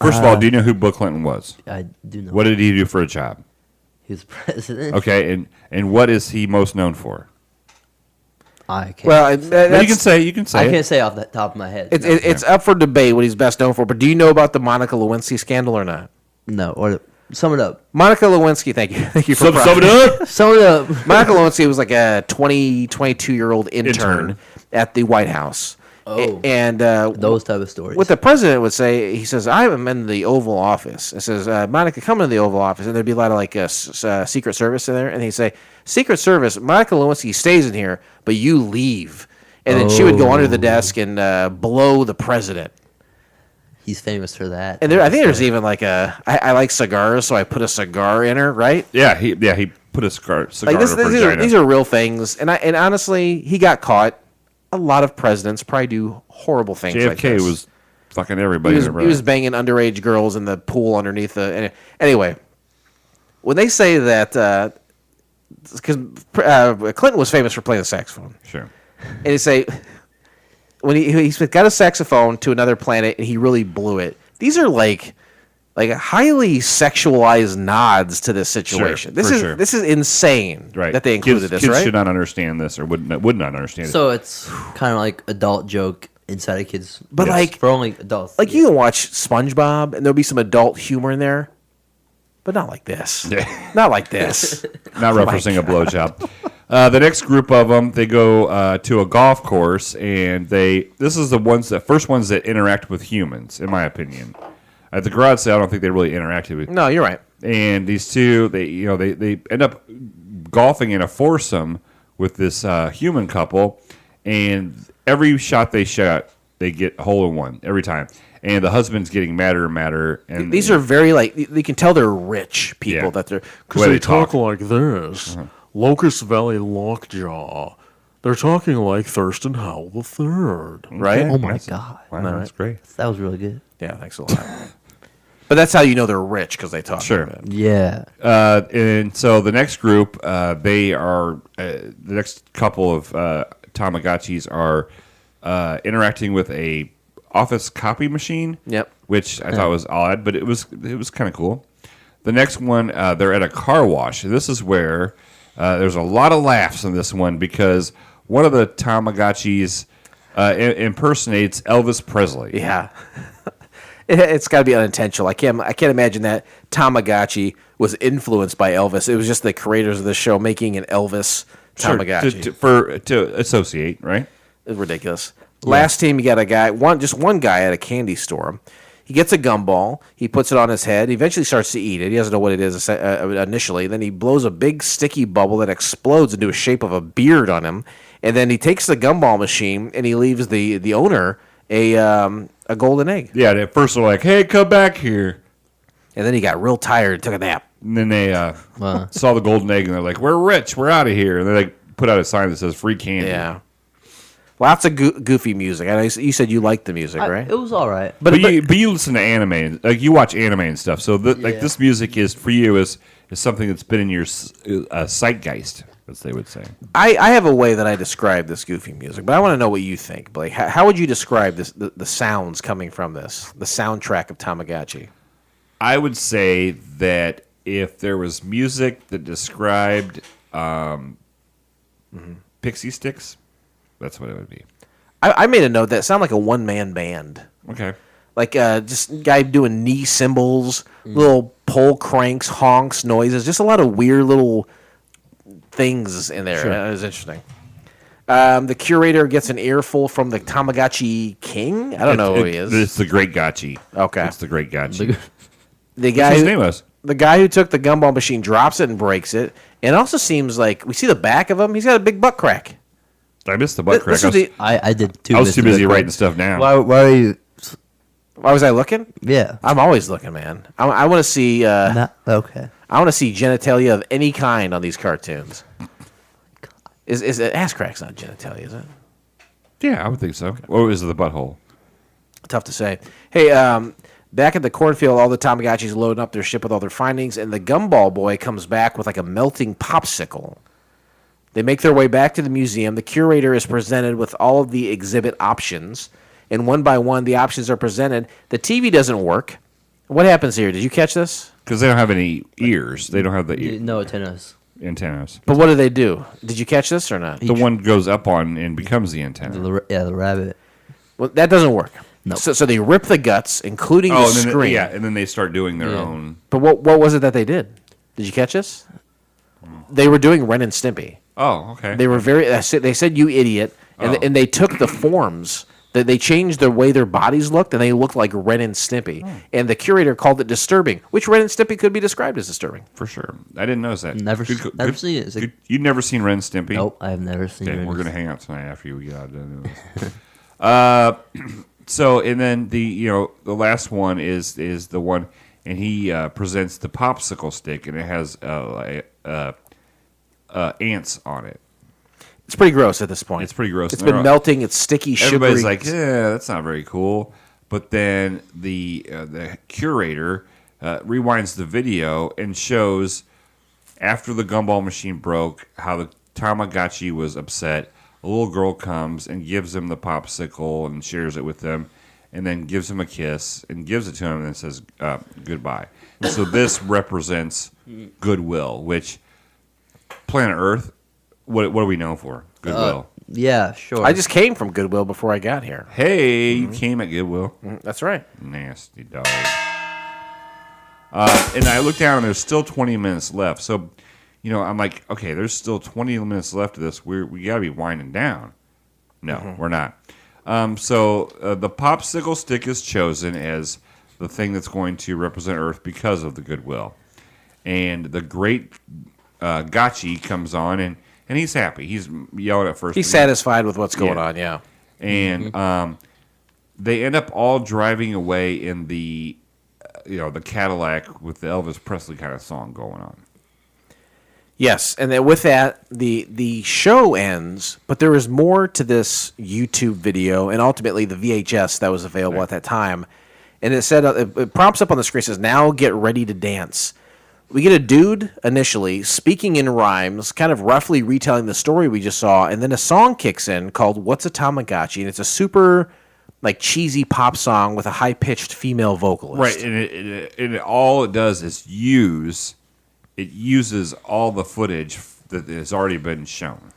First of all, do you know who Bill Clinton was? I do know. What did he do for a job? He was president. Okay, and what is he most known for? I can't. Well, You can say I it. can't say off the top of my head. it's up for debate what he's best known for. But do you know about the Monica Lewinsky scandal or not? No, or sum it up. Monica Lewinsky, thank you for Sum it up. Monica Lewinsky was like a 22-year-old intern Intern. at the White House. Oh. And Those type of stories. what the president would say, he says, I'm in the Oval Office. It says, Monica, come into the Oval Office. And there'd be a lot of like Secret Service in there. And he'd say, Secret Service, Monica Lewinsky stays in here, but you leave. And then she would go under the desk and blow the president. He's famous for that. And I think there's even like I like cigars, so I put a cigar in her, right? Yeah, he put a cigar Like in her vagina. these are real things. And honestly, he got caught. A lot of presidents probably do horrible things like JFK this. was fucking everybody. He was banging underage girls in the pool underneath the. Anyway, when they say that, because Clinton was famous for playing the saxophone, Sure. and they say when he got a saxophone to another planet and he really blew it. These are like highly sexualized nods to this situation. Sure, This is insane Right. that they included kids, this, right? Kids should not understand this or would not understand it. So it's kind of like adult joke inside a kid's. But like for only adults. you can watch SpongeBob and there'll be some adult humor in there, but not like this. Not like this. Not referencing a blowjob. The next group of them, they go to a golf course, and this is the first ones that interact with humans, in my opinion. At the garage sale, I don't think they really interacted with. No, you're right. And these two, they end up golfing in a foursome with this human couple, and every shot they get a hole in one every time. And the husband's getting madder and madder. And These are very you can tell they're rich people Yeah. that they're The way they talk. like this. Locust Valley Lockjaw. They're talking like Thurston Howell III. right. Oh my god, Wow, that's great. that was really good. Yeah, thanks a lot. But that's how you know they're rich because they talk. Sure. Like that. Yeah. And so the next group, they are the next couple of Tamagotchis are interacting with a office copy machine. Yep. Which I thought was odd, but it was kind of cool. The next one, they're at a car wash. And this is where there's a lot of laughs in this one because one of the Tamagotchis impersonates Elvis Presley. Yeah. It's got to be unintentional. I can't imagine that Tamagotchi was influenced by Elvis. It was just the creators of the show making an Elvis Sure, Tamagotchi. to associate, right? It's ridiculous. Last team, you got a guy, one guy at a candy store. He gets a gumball. He puts it on his head. He eventually starts to eat it. He doesn't know what it is initially. Then he blows a big sticky bubble that explodes into a shape of a beard on him. And then he takes the gumball machine and he leaves the owner a golden egg. Yeah, at first they're like, hey, come back here. And then he got real tired and took a nap. And then they saw the golden egg and they're like, we're rich, we're out of here. And they put out a sign that says free candy. Yeah. Lots of goofy music. I know you said you liked the music, right? It was all right. But you listen to anime, like you watch anime and stuff. So like this music is for you is something that's been in your zeitgeist, as they would say. I have a way that I describe this goofy music, but I want to know what you think, Blake. How would you describe this? The sounds coming from this, the soundtrack of Tamagotchi. I would say that if there was music that described pixie sticks, that's what it would be. I made a note that it sounded like a one-man band. Okay. Like just guy doing knee cymbals, little pole cranks, honks, noises, just a lot of weird little things in there. Sure. It was interesting. The curator gets an earful from the Tamagotchi king. I don't know who he is. It's the Great Gotchi. Okay. It's the Great Gotchi. The That's guy what his who- name was. The guy who took the gumball machine drops it and breaks it. And it also seems like we see the back of him. He's got a big butt crack. I missed the butt crack. This was the- I did too. I was Mr. too busy Bitcoin. writing stuff down. Why are you? Why was I looking? Yeah. I'm always looking, man. I want to see. Okay. I want to see genitalia of any kind on these cartoons. Is ass crack's not genitalia, is it? Yeah, I would think so. Or is it the butthole? Tough to say. Hey, back at the cornfield, all the Tamagotchis loading up their ship with all their findings, and the gumball boy comes back with like a melting popsicle. They make their way back to the museum. The curator is presented with all of the exhibit options, and one by one, the options are presented. The TV doesn't work. What happens here? Did you catch this? Because they don't have any ears. They don't have the No antennas. antennas. But what do? Did you catch this or not? The one goes up on and becomes the antenna. The rabbit. Well, that doesn't work. Nope. So they rip the guts, including the and then screen. and then they start doing their own. But what was it that they did? Did you catch this? They were doing Ren and Stimpy. Oh, okay. They were they said you idiot, and they took the forms They changed the way their bodies looked, and they looked like Ren and Stimpy. And the curator called it disturbing, which Ren and Stimpy could be described as disturbing. For sure. I didn't notice that. Never seen it. It's like- You've never seen Ren and Stimpy? Nope, I have never seen Okay, it. we're going to hang out tonight after we get out of this. So, and then the last one is the one, and he presents the popsicle stick, and it has ants on it. It's pretty gross at this point. It's pretty gross. It's been melting. It's sticky, sugary. Everybody's like, yeah, that's not very cool. But then the curator rewinds the video and shows after the gumball machine broke how the Tamagotchi was upset. A little girl comes and gives him the popsicle and shares it with them, and then gives him a kiss and gives it to him and then says goodbye. And so this represents goodwill, which planet Earth, what are we known for? Goodwill. Yeah, sure. I just came from Goodwill before I got here. Hey, you came at Goodwill. That's right. Nasty dog. And I look down, and there's still 20 minutes left. So, I'm like, okay, there's still 20 minutes left of this. We got to be winding down. No, we're not. So the popsicle stick is chosen as the thing that's going to represent Earth because of the goodwill. And the great Gotchi comes on, and he's happy. He's yelling at first. He's satisfied with what's going on, yeah. And they end up all driving away in the the Cadillac with the Elvis Presley kind of song going on. Yes, and then with that, the show ends, but there is more to this YouTube video and ultimately the VHS that was available at that time. And it said, it prompts up on the screen, says, "Now get ready to dance." We get a dude initially speaking in rhymes, kind of roughly retelling the story we just saw, and then a song kicks in called "What's a Tamagotchi?" And it's a super cheesy pop song with a high-pitched female vocalist. Right, and all it does is uses all the footage that has already been shown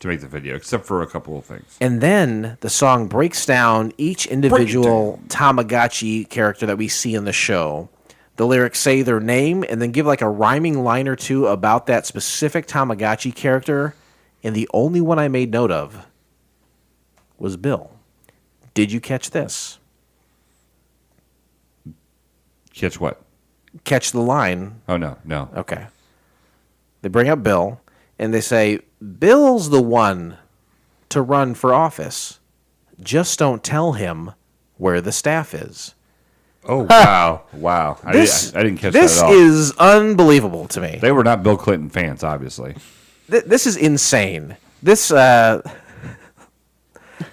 to make the video, except for a couple of things. And then the song breaks down each individual Tamagotchi character that we see in the show. The lyrics say their name and then give a rhyming line or two about that specific Tamagotchi character. And the only one I made note of was Bill. Did you catch this? Catch what? Catch the line. Oh, no. Okay. They bring up Bill, and they say, "Bill's the one to run for office. Just don't tell him where the staff is." Oh, wow. Wow. I didn't catch that at all. This is unbelievable to me. They were not Bill Clinton fans, obviously. This is insane. This,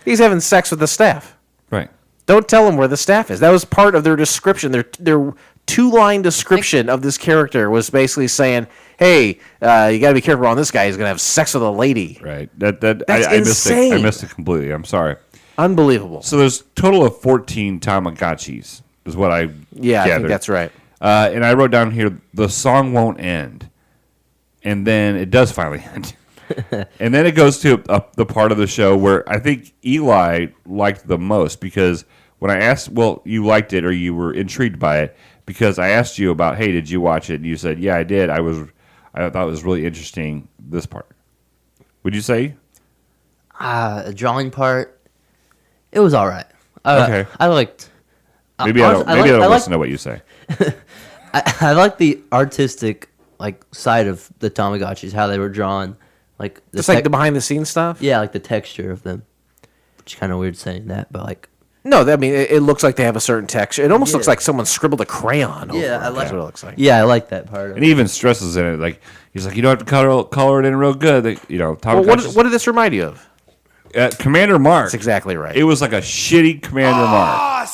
he's having sex with the staff. Right. Don't tell him where the staff is. That was part of their description. Their two-line description of this character was basically saying, "Hey, you got to be careful on this guy. He's going to have sex with a lady." Right. That's I missed it. insane. I missed it completely. I'm sorry. Unbelievable. So there's a total of 14 Tamagotchis, is what I Yeah, I gathered. think that's right. And I wrote down here, the song won't end. And then it does finally end. And then it goes to the part of the show where I think Eli liked the most, because when I asked, well, you liked it or you were intrigued by it, because I asked you about, hey, did you watch it? And you said, yeah, I did. I thought it was really interesting, this part. Would you say? A drawing part, it was all right. Okay. I liked... Maybe I don't listen to what you say. I like the artistic side of the Tamagotchis, how they were drawn, Just the behind-the-scenes stuff? Yeah, the texture of them. Which is kind of weird saying that, but No, I mean, it looks like they have a certain texture. It almost looks like someone scribbled a crayon over it. That's what it looks like. Yeah, I like that part of And he even stresses in it, he's like, you don't have to color it in real good. Tamagotchis. Well, what did this remind you of? Commander Mark. That's exactly right. It was like a shitty Commander Mark.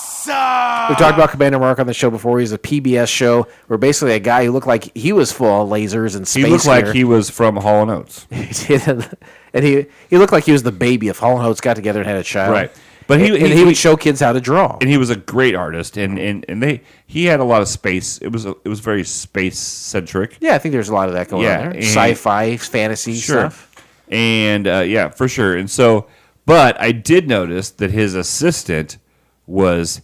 We've talked about Commander Mark on the show before. He's a PBS show where basically a guy who looked like he was full of lasers and space He looked gear. like he was from Hall & Oates. He did. And he looked like he was the baby if Hall & Oates got together and had a child. Right. But he would show kids how to draw. And he was a great artist, and he had a lot of space. It was very space centric. Yeah, I think there's a lot of that going on there. Sci-fi, fantasy stuff. And yeah, for sure. And so, but I did notice that his assistant was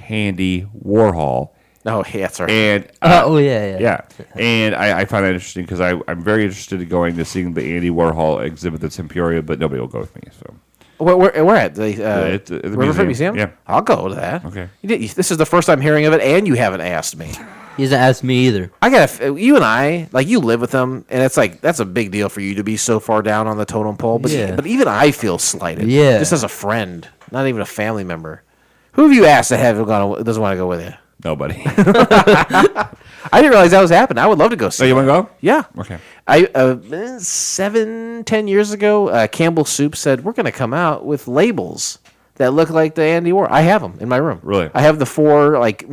Andy Warhol. Oh, yeah, that's right. And yeah. And I find that interesting because I'm very interested in going to seeing the Andy Warhol exhibit that's in Peoria, but nobody will go with me. So Where at the at the Riverfront Museum? Yeah. I'll go to that. Okay. This is the first time hearing of it, and you haven't asked me. He hasn't asked me either. You and I, like, you live with them, and it's like that's a big deal for you to be so far down on the totem pole. But Yeah. but even I feel slighted. Yeah. Just as a friend, not even a family member. Who have you asked that doesn't want to go with you? Nobody. I didn't realize that was happening. I would love to go see. So you want to go? Yeah. Okay. 10 years ago, Campbell Soup said, we're going to come out with labels that look like the Andy War. I have them in my room. Really? I have the 4 like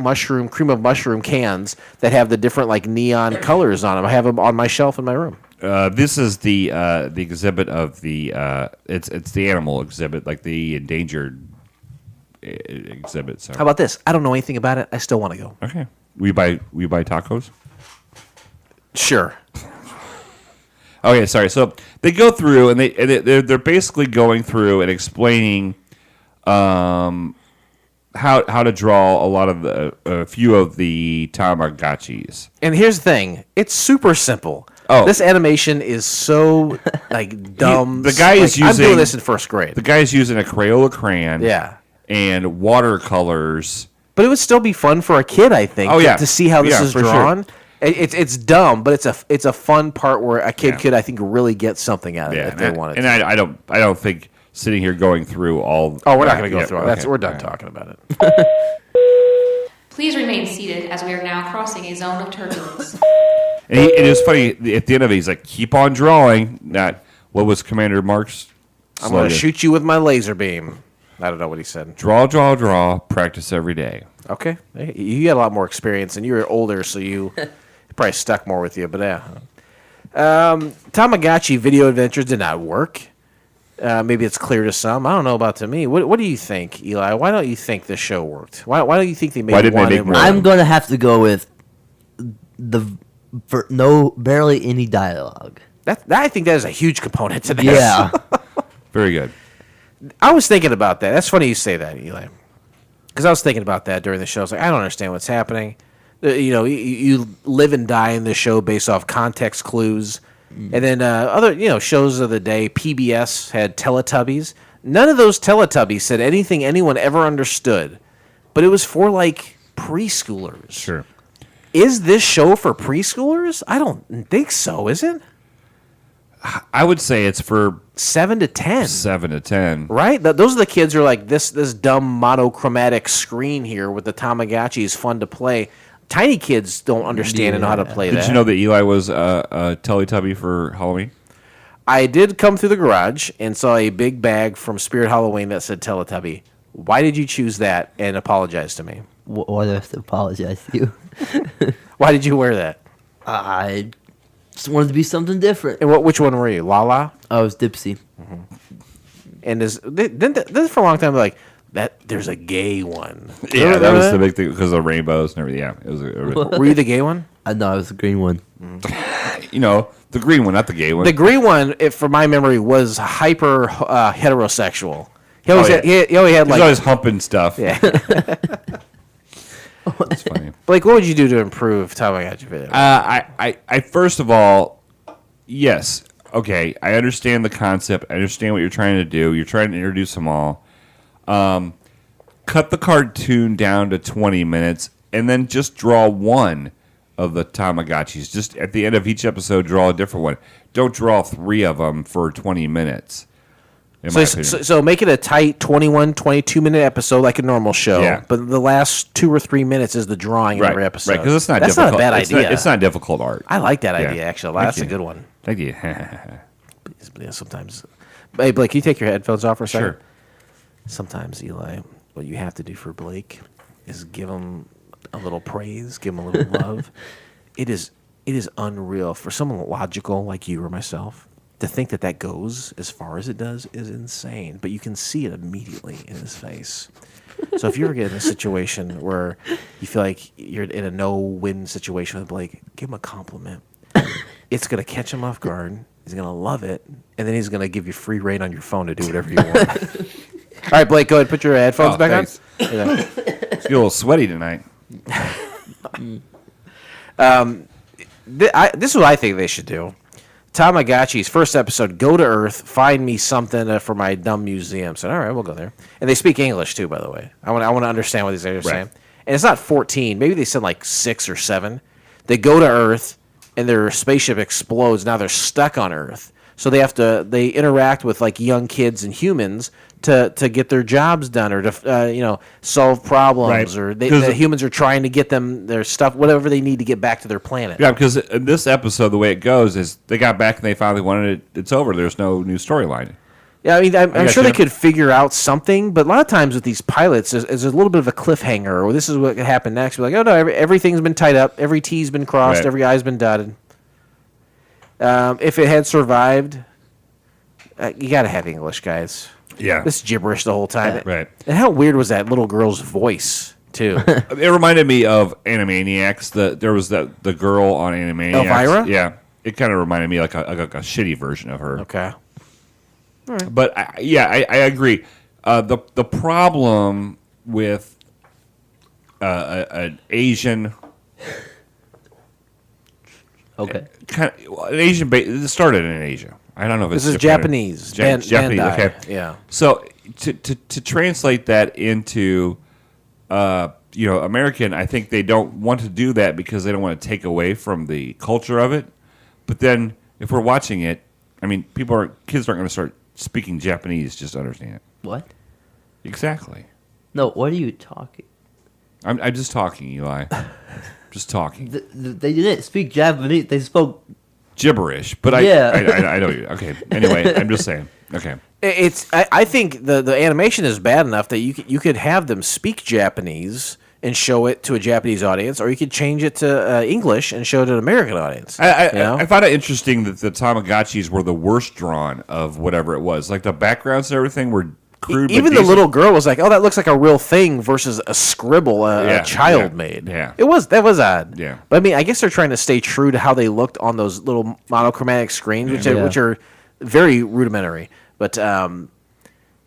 cream of mushroom cans that have the different like neon colors on them. I have them on my shelf in my room. This is the exhibit of the it's the animal exhibit, like the endangered exhibit. So. How about this? I don't know anything about it. I still want to go. Okay. We buy tacos? Sure. Okay, sorry. So they go through and they're basically going through and explaining how to draw a lot of a few of the Tamagotchis. And here's the thing. It's super simple. Oh. This animation is so like dumb. The guy is I'm using doing this in first grade. The guy is using a Crayola crayon. Yeah. And watercolors. But it would still be fun for a kid, I think, to see how this is for drawn. Sure. It's dumb, but it's a fun part where a kid could, I think, really get something out of it if they wanted to. And I don't think sitting here going through all. Oh, we're not going to go through all that. Okay. We're done talking about it. Please remain seated as we are now crossing a zone of turbulence. And it was funny at the end of it. He's like, "Keep on drawing." That what was Commander Mark's I'm slogan? going to shoot you with my laser beam. I don't know what he said. Draw, draw, draw. Practice every day. Okay, you got a lot more experience, and you're older, so you probably stuck more with you. But yeah, Tamagotchi Video Adventures did not work. Maybe it's clear to some. I don't know about to me. What do you think, Eli? Why don't you think this show worked? Why don't you think they made didn't one? they make more? I'm gonna have to go with barely any dialogue. That I think that is a huge component to this. Yeah. Very good. I was thinking about that. That's funny you say that, Eli. Because I was thinking about that during the show. I was like, I don't understand what's happening. You live and die in the show based off context clues. And then other shows of the day, PBS had Teletubbies. None of those Teletubbies said anything anyone ever understood. But it was for, like, preschoolers. Sure. Is this show for preschoolers? I don't think so, is it? I would say it's for 7 to 10. 7 to 10. Right? Those are the kids who are like, this dumb monochromatic screen here with the Tamagotchi is fun to play. Tiny kids don't understand and know how to play that. Did you know that Eli was a Teletubby for Halloween? I did come through the garage and saw a big bag from Spirit Halloween that said Teletubby. Why did you choose that and apologize to me? Why do I have to apologize to you? Why did you wear that? I just wanted to be something different. And which one were you? Lala? I was Dipsy. And this for a long time, like, that there's a gay one. Yeah, that was the big thing because of rainbows and everything. Yeah, it was. Were you the gay one? I know I was the green one. The green one, not the gay one. The green one, from my memory, was hyper heterosexual. He always had, he always had He's like always humping stuff. Yeah. It's funny. Blake, what would you do to improve Tamagotchi Video? I first of all, yes, okay, I understand the concept. I understand what you're trying to do. You're trying to introduce them all. Cut the cartoon down to 20 minutes, and then just draw one of the Tamagotchis. Just at the end of each episode, draw a different one. Don't draw 3 of them for 20 minutes. So make it a tight 21, 22-minute episode like a normal show. Yeah. But the last 2 or 3 minutes is the drawing in every episode. Right, because it's not That's difficult. not a bad idea. It's not difficult art. I like that Yeah. idea, actually. Thank That's you. a good one. Thank you. Yeah, sometimes. Hey, Blake, can you take your headphones off for a second? Sure. Sometimes, Eli, what you have to do for Blake is give him a little praise, give him a little love. It is unreal for someone logical like you or myself. To think that goes as far as it does is insane, but you can see it immediately in his face. So if you ever get in a situation where you feel like you're in a no-win situation with Blake, give him a compliment. It's going to catch him off guard. He's going to love it, and then he's going to give you free reign on your phone to do whatever you want. All right, Blake, go ahead. Put your headphones back thanks. on. Yeah. It's a little sweaty tonight. This is what I think they should do. Tamagotchi's first episode, go to Earth, find me something for my dumb museum. So, all right, we'll go there. And they speak English, too, by the way. I want to understand what these guys are saying. And it's not 14. Maybe they said like 6 or 7. They go to Earth, and their spaceship explodes. Now they're stuck on Earth. So they interact with like young kids and humans to get their jobs done or to solve problems, or the humans are trying to get them their stuff, whatever they need to get back to their planet. Yeah, because in this episode, the way it goes is they got back and they finally wanted it. It's over. There's no new storyline. Yeah, I mean, I'm sure they could figure out something, but a lot of times with these pilots, there's a little bit of a cliffhanger, or this is what could happen next. We're like, oh no, everything's been tied up, every T's been crossed, every I's been dotted. If it had survived, you got to have English, guys. Yeah. This gibberish the whole time. Right. And how weird was that little girl's voice, too? It reminded me of Animaniacs. There was the girl on Animaniacs. Elvira? Yeah. It kind of reminded me like a shitty version of her. Okay. All right. But, I agree. The problem with an Asian... Okay. An Asian base. It started in Asia. I don't know if it's this is Japanese. Japanese. Bandai. Okay. Yeah. So to translate that into American, I think they don't want to do that because they don't want to take away from the culture of it. But then if we're watching it, I mean, kids aren't going to start speaking Japanese just to understand it. What? Exactly. No, what are you talking? I'm just talking, Eli. Just talking. They didn't speak Japanese. They spoke gibberish. But I know you. Okay. Anyway, I'm just saying. Okay. I think the animation is bad enough that you could have them speak Japanese and show it to a Japanese audience, or you could change it to English and show it to an American audience. I found it interesting that the Tamagotchis were the worst drawn of whatever it was. Like the backgrounds and everything were crude. Even the little girl was like, "Oh, that looks like a real thing," versus a scribble a child made. Yeah, that was odd. Yeah, but I mean, I guess they're trying to stay true to how they looked on those little monochromatic screens, which are very rudimentary. But I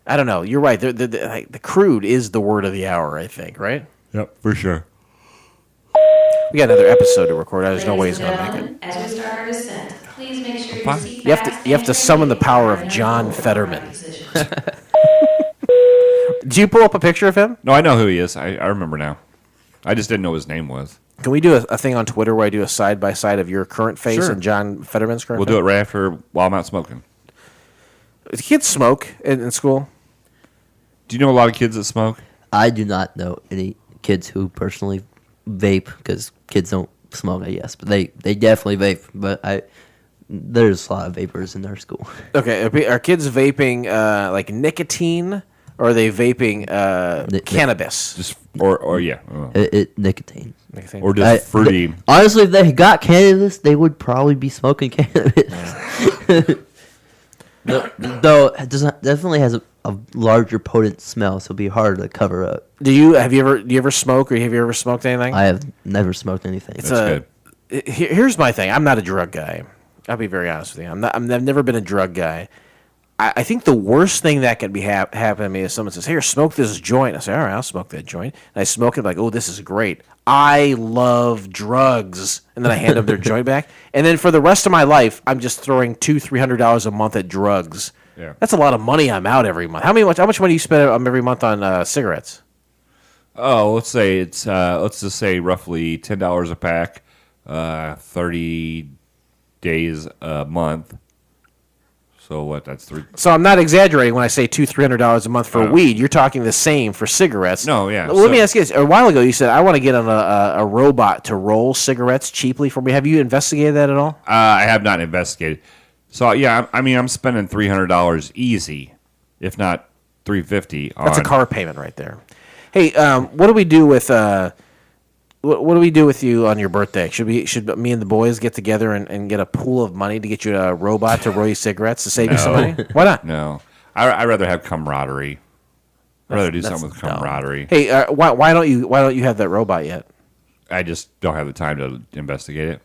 don't know. You're right. The crude is the word of the hour, I think. Right? Yep, for sure. We got another episode to record. There's no way he's going to make it. As we start our descent, please make sure your seat You have to summon the power of John Fetterman. Did you pull up a picture of him? No, I know who he is. I remember now. I just didn't know his name was. Can we do a thing on Twitter where I do a side-by-side of your current face and John Fetterman's current face? We'll do it right after while I'm out smoking. Do kids smoke in school? Do you know a lot of kids that smoke? I do not know any kids who personally vape, because kids don't smoke, I guess. But they definitely vape. But there's a lot of vapors in their school. Okay, are kids vaping like nicotine, or are they vaping cannabis? Just or nicotine. Or just fruity. Honestly, if they got cannabis, they would probably be smoking cannabis. Though it definitely has a larger potent smell, so it'd be hard to cover up. Do you ever smoke, or have you ever smoked anything? I have never smoked anything. That's good. Here's my thing. I'm not a drug guy. I'll be very honest with you. I've never been a drug guy. I think the worst thing that can be happen to me is someone says, "Here, smoke this joint." I say, "All right, I'll smoke that joint." And I smoke it like, "Oh, this is great. I love drugs." And then I hand them their joint back. And then for the rest of my life, I'm just throwing $200-300 a month at drugs. Yeah. That's a lot of money I'm out every month. How much money do you spend every month on cigarettes? Oh, let's say it's let's just say roughly $10 a pack, 30 days a month. So what? That's three. So I'm not exaggerating when I say $200-300 a month for weed. You're talking the same for cigarettes. No, yeah. Well, let me ask you this. A while ago, you said, I want to get on a robot to roll cigarettes cheaply for me. Have you investigated that at all? I have not investigated. So yeah, I'm spending $300 easy, if not $350. That's a car payment right there. Hey, what do we do with what do we do with you on your birthday? Should me and the boys get together and get a pool of money to get you a robot to roll you cigarettes to save you some money? Why not? No, I'd rather have camaraderie. I'd rather do something with camaraderie. Hey, why don't you have that robot yet? I just don't have the time to investigate it.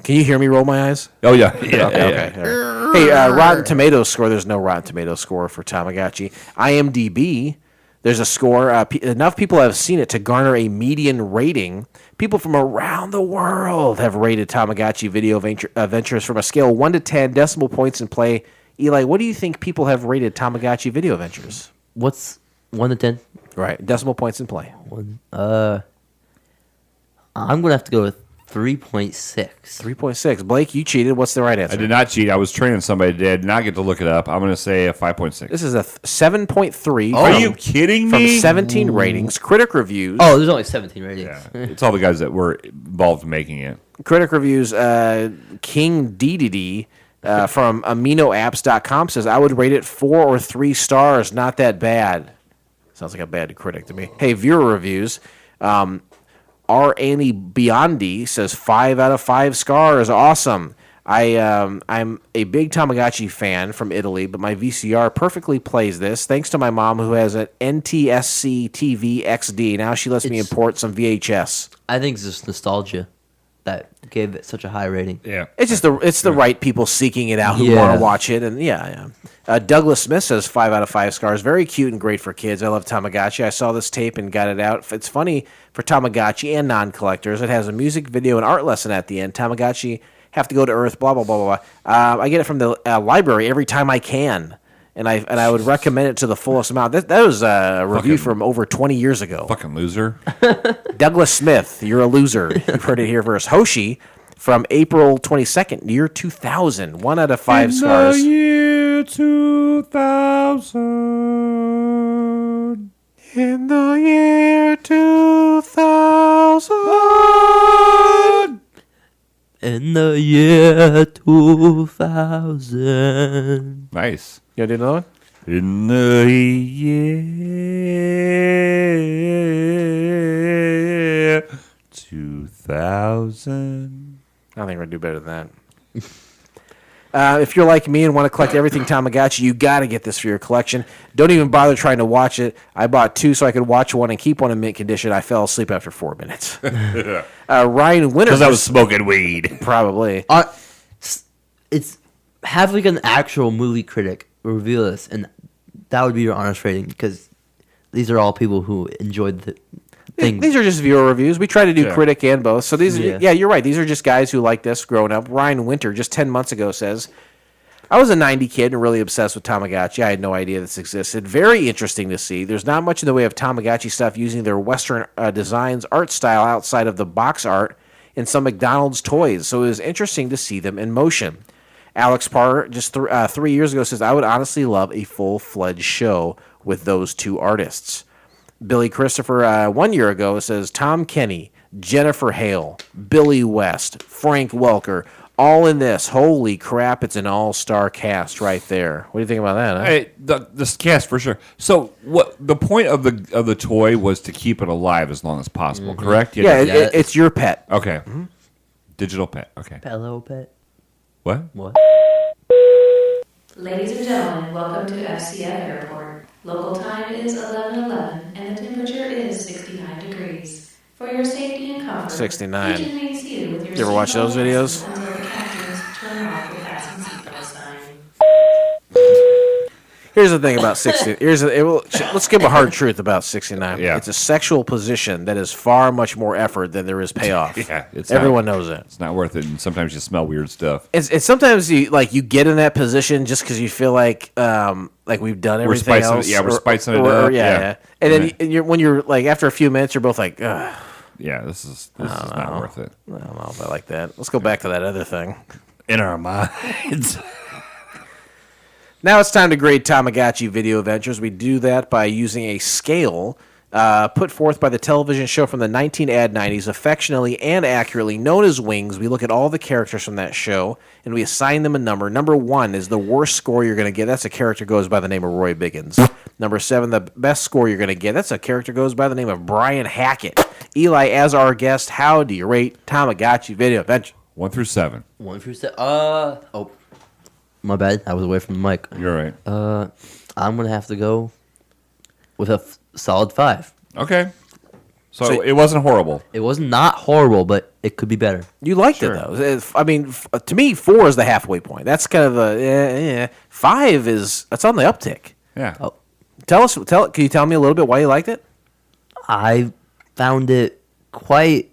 Can you hear me roll my eyes? Oh yeah, Okay. Hey, Rotten Tomatoes score. There's no Rotten Tomatoes score for Tamagotchi. IMDb There's a score. Enough people have seen it to garner a median rating. People from around the world have rated Tamagotchi Video Adventures from a scale of 1 to 10 decimal points in play. Eli, what do you think people have rated Tamagotchi Video Adventures? What's 1 to 10? Right, decimal points in play. I'm gonna have to go with 3.6. 3.6. Blake, you cheated. What's the right answer? I did not cheat. I was training somebody today. I did not get to look it up. I'm going to say a 5.6. This is a 7.3. Are you kidding From me? 17 ratings. Critic reviews. Oh, there's only 17 ratings. Yeah. It's all the guys that were involved in making it. Critic reviews. King DDD from aminoapps.com says, I would rate it 4 or 3 stars. Not that bad. Sounds like a bad critic to me. Hey, viewer reviews. R. Annie Biondi says 5 out of 5 stars. Awesome. I'm a big Tamagotchi fan from Italy, but my VCR perfectly plays this. Thanks to my mom who has an NTSC TV XD. Now she lets me import some VHS. I think it's just nostalgia that gave it such a high rating. Yeah. It's just the right people seeking it out who want to watch it, and yeah. Douglas Smith says 5 out of 5 stars. Very cute and great for kids. I love Tamagotchi. I saw this tape and got it out. It's funny for Tamagotchi and non-collectors. It has a music video and art lesson at the end. Tamagotchi have to go to Earth. Blah blah blah blah blah. I get it from the library every time I can, and I would recommend it to the fullest amount. That was a review from over 20 years ago. Fucking loser. Douglas Smith, you're a loser. You've heard it here first. Hoshi from April 22nd, year 2000. 1 out of 5 stars. In the year 2000. In the year 2000. In the year 2000. Nice. You want to do another one? In the year 2000. I think we're going to do better than that. If you're like me and want to collect everything Tamagotchi, you got to get this for your collection. Don't even bother trying to watch it. I bought 2 so I could watch one and keep one in mint condition. I fell asleep after 4 minutes. Ryan Winter. Because I was smoking weed. Probably. It's have like an actual movie critic reveal this, and that would be your honest rating because these are all people who enjoyed the thing. These are just viewer reviews. We try to do critic and both. So these, you're right. These are just guys who like this growing up. Ryan Winter, just 10 months ago, says, I was a 90 kid and really obsessed with Tamagotchi. I had no idea this existed. Very interesting to see. There's not much in the way of Tamagotchi stuff using their Western designs, art style outside of the box art in some McDonald's toys. So it was interesting to see them in motion. Alex Parr, just 3 years ago, says, I would honestly love a full-fledged show with those 2 artists. Billy Christopher, 1 year ago, says, Tom Kenny, Jennifer Hale, Billy West, Frank Welker, all in this. Holy crap, it's an all-star cast right there. What do you think about that? Huh? Hey, this cast for sure. So what the point of the toy was to keep it alive as long as possible, correct? Yeah, it's your pet. Okay. Mm-hmm. Digital pet. Okay. Hello, pet. What? Ladies and gentlemen, welcome to FCF Airport. Local time is 11:11 and the temperature is 69 degrees. For your safety and comfort, 69. agent may seat with your You ever watch those videos? until the captains turn off the fasten seatbelt sign. Here's the thing about 60. Let's give a hard truth about 69. Yeah. It's a sexual position that is far much more effort than there is payoff. Yeah, Everyone knows that. It's not worth it, and sometimes you smell weird stuff. It's sometimes you get in that position just because you feel like we've done everything else. We're spicing it up. Yeah. And then when you're like after a few minutes, you're both like, ugh. Yeah, this is not worth it. I don't know if I like that. Let's go back to that other thing. In our minds. Now it's time to grade Tamagotchi Video Adventures. We do that by using a scale put forth by the television show from the 1990s, affectionately and accurately known as Wings. We look at all the characters from that show, and we assign them a number. Number 1 is the worst score you're going to get. That's a character goes by the name of Roy Biggins. Number 7, the best score you're going to get. That's a character goes by the name of Brian Hackett. Eli, as our guest, how do you rate Tamagotchi Video Adventure? 1 through 7. 1 through 7. My bad. I was away from the mic. You're right. I'm gonna have to go with a solid 5. Okay. So it wasn't horrible. It was not horrible, but it could be better. You liked it, though. I mean, to me, 4 is the halfway point. That's kind of 5 is... It's on the uptick. Yeah. Oh, Can you tell me a little bit why you liked it? I found it quite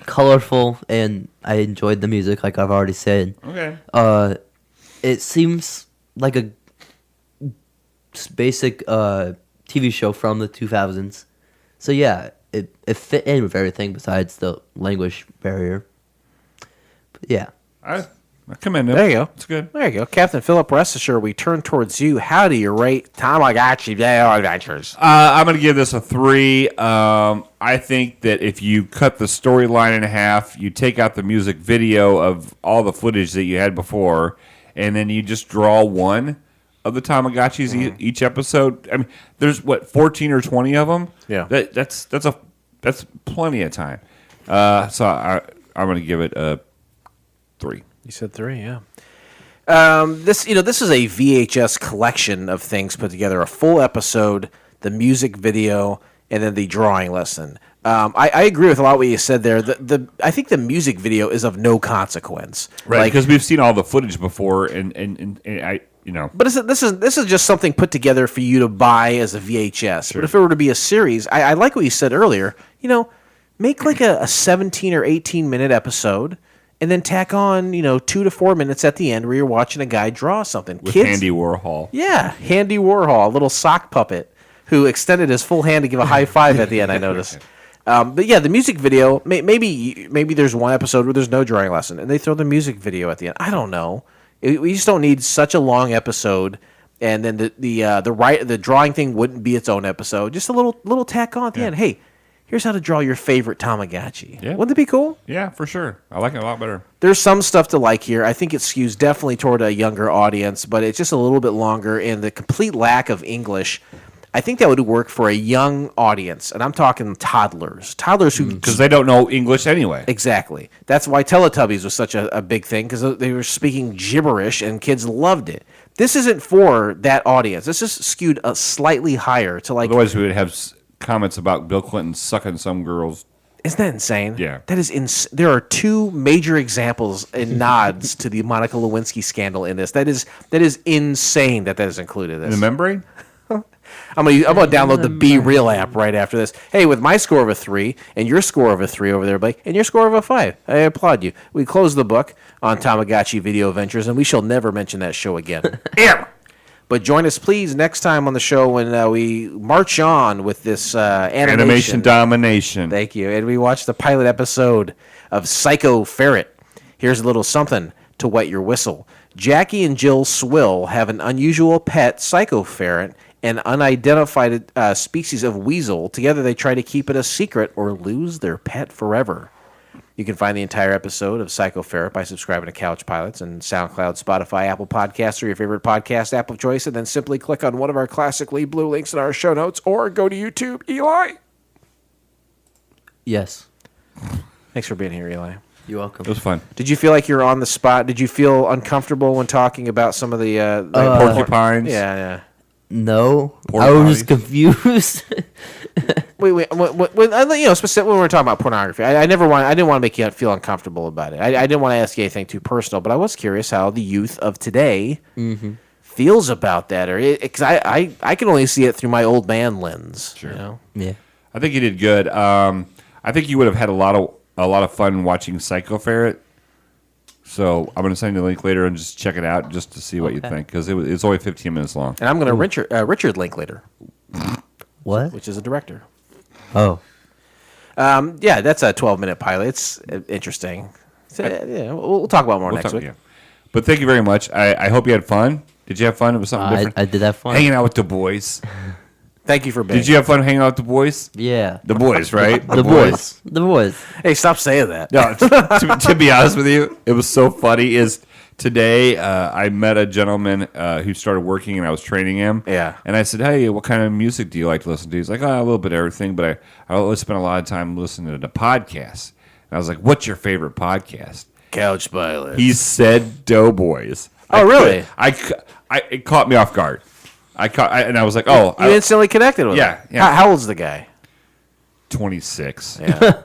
colorful, and I enjoyed the music, like I've already said. Okay. It seems like a basic TV show from the 2000s. So yeah, it fit in with everything besides the language barrier. But yeah. I commend him. There you go. It's good. There you go. Captain Philip, rest assured, we turn towards you. How do you rate Tamagotchi Video Adventures? I'm going to give this a 3. I think that if you cut the storyline in half, you take out the music video of all the footage that you had before, and then you just draw one of the Tamagotchis each episode. I mean, there's 14 or 20 of them. Yeah. That's plenty of time. So I'm going to give it a 3. You said 3, yeah. This is a VHS collection of things put together, a full episode, the music video, and then the drawing lesson. I agree with a lot of what you said there. I think the music video is of no consequence, right? Because we've seen all the footage before, and I. But this is just something put together for you to buy as a VHS. Sure. But if it were to be a series, I like what you said earlier. Make like a 17 or 18 minute episode, and then tack on 2 to 4 minutes at the end where you're watching a guy draw something. With Andy Warhol. Yeah, Andy Warhol, a little sock puppet who extended his full hand to give a high five at the end. I noticed. But yeah, the music video. Maybe there's one episode where there's no drawing lesson, and they throw the music video at the end. I don't know. We just don't need such a long episode, and then the drawing thing wouldn't be its own episode. Just a little tack on at the end. Hey, here's how to draw your favorite Tamagotchi. Yeah. Wouldn't it be cool? Yeah, for sure. I like it a lot better. There's some stuff to like here. I think it skews definitely toward a younger audience, but it's just a little bit longer, and the complete lack of English. I think that would work for a young audience, and I'm talking toddlers who because they don't know English anyway. Exactly. That's why Teletubbies was such a big thing, because they were speaking gibberish and kids loved it. This isn't for that audience. This is skewed slightly higher to like. Otherwise, we would have comments about Bill Clinton sucking some girls. Isn't that insane? Yeah. That is there are 2 major examples and nods to the Monica Lewinsky scandal in this. That is insane that is included in this. In the membrane? I'm gonna download the Be Real app right after this. Hey, with my score of a 3 and your score of a 3 over there, Blake, and your score of a 5, I applaud you. We close the book on Tamagotchi Video Adventures, and we shall never mention that show again. Ever. But join us, please, next time on the show when we march on with this Animation Domination. Thank you. And we watch the pilot episode of PSYKO FERRETT. Here's a little something to wet your whistle. Jackie and Jill Swill have an unusual pet, PSYKO FERRETT, an unidentified species of weasel. Together they try to keep it a secret or lose their pet forever. You can find the entire episode of PSYKO FERRETT by subscribing to Couch Pilots and SoundCloud, Spotify, Apple Podcasts, or your favorite podcast app of choice, and then simply click on one of our classically blue links in our show notes, or go to YouTube. Eli? Yes. Thanks for being here, Eli. You're welcome. It was fun. Did you feel like you were on the spot? Did you feel uncomfortable when talking about some of the porcupines? Yeah. No, Porn I was bodies. just confused. When specifically when we're talking about pornography, I didn't want to make you feel uncomfortable about it. I didn't want to ask you anything too personal, but I was curious how the youth of today feels about that, or because I can only see it through my old man lens. Sure. Yeah. I think you did good. I think you would have had a lot of fun watching PSYKO FERRETT. So I'm going to send you the link later and just check it out just to see what you think, because it's only 15 minutes long. And I'm going to Richard link later. What? Which is a director. Oh. Yeah, that's a 12-minute pilot. It's interesting. So, yeah, we'll talk about more next week. Yeah. But thank you very much. I hope you had fun. Did you have fun? It was something different. I did have fun. Hanging out with the boys. Thank you for being. Did you have fun hanging out with the boys? Yeah. The boys, right? The boys. The boys. Hey, stop saying that. No, to be honest with you, it was so funny. Is today I met a gentleman who started working, and I was training him. Yeah. And I said, "Hey, what kind of music do you like to listen to?" He's like, "Oh, a little bit of everything, but I always spend a lot of time listening to podcasts." And I was like, "What's your favorite podcast?" Couch Pilot. He said Doughboys. Oh, really? It caught me off guard. And I was like, "Oh!" You instantly connected with him. Yeah. How old's the guy? 26. Yeah.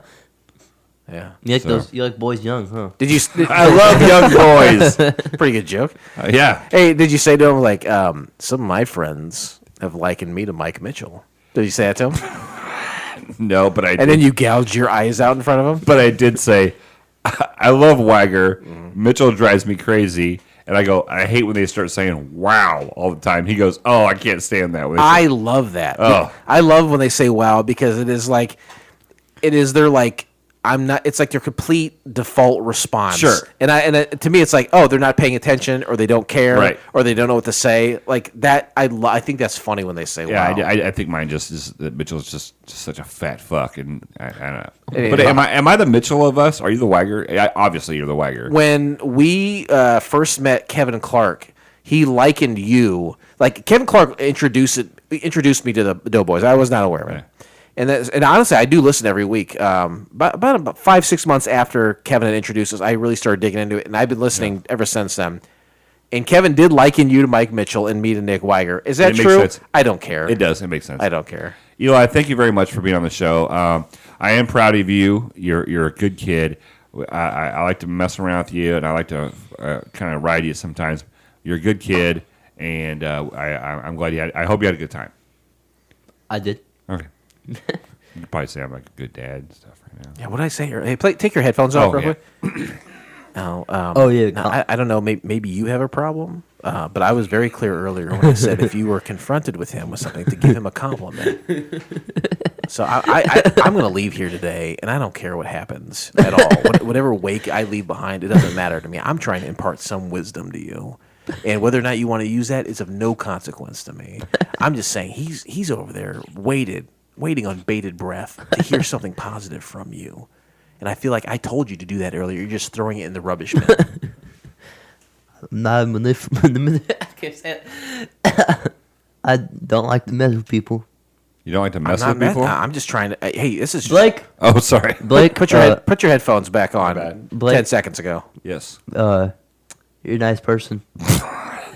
Yeah. You like boys young, huh? Did you? I love young boys. Pretty good joke. Yeah. Hey, did you say to him like, some of my friends have likened me to Mike Mitchell. Did you say that to him? No, but I did. And then you gouged your eyes out in front of him? But I did say, I love Wagger. Mitchell drives me crazy. And I go, I hate when they start saying wow all the time. He goes, oh, I can't stand that. I love that. Oh. I love when they say wow because it is their like, I'm not. It's like their complete default response. Sure. And to me, it's like, oh, they're not paying attention, or they don't care, Right. or they don't know what to say. Like that. I think that's funny when they say, Yeah, wow. I think mine just is that Mitchell's just such a fat fuck, and I don't know. It But is. am I the Mitchell of us? Are you the Wagger? Obviously, you're the Wagger. When we first met Kevin Clark, he likened you like Kevin Clark introduced me to the Doughboys. I was not aware of it. Right. And honestly, I do listen every week. About 5-6 months after Kevin had introduced us, I really started digging into it, and I've been listening ever since then. And Kevin did liken you to Mike Mitchell and me to Nick Weiger. Is that It makes true? sense. I don't care. It does. It makes sense. I don't care. Eli, thank you very much for being on the show. I am proud of you. You're a good kid. I like to mess around with you, and I like to kind of ride you sometimes. You're a good kid, and I'm glad you had. I hope you had a good time. I did. Okay. You could probably say I'm like a good dad and stuff right now. Yeah, what did I say here? Hey, take your headphones off Oh, real yeah. quick. No, Oh, yeah. no, I don't know. Maybe you have a problem, but I was very clear earlier when I said if you were confronted with him with something, to give him a compliment. So I'm going to leave here today, and I don't care what happens at all. Whatever wake I leave behind, it doesn't matter to me. I'm trying to impart some wisdom to you, and whether or not you want to use that is of no consequence to me. I'm just saying he's over there waiting on bated breath to hear something positive from you. And I feel like I told you to do that earlier. You're just throwing it in the rubbish bin. I can't say it. I don't like to mess with people. You don't like to mess I'm with not people? I'm just trying to. Hey, this is Blake, Oh, sorry. Blake, Put your headphones back on. bad. Blake. 10 seconds ago. Yes. you're a nice person.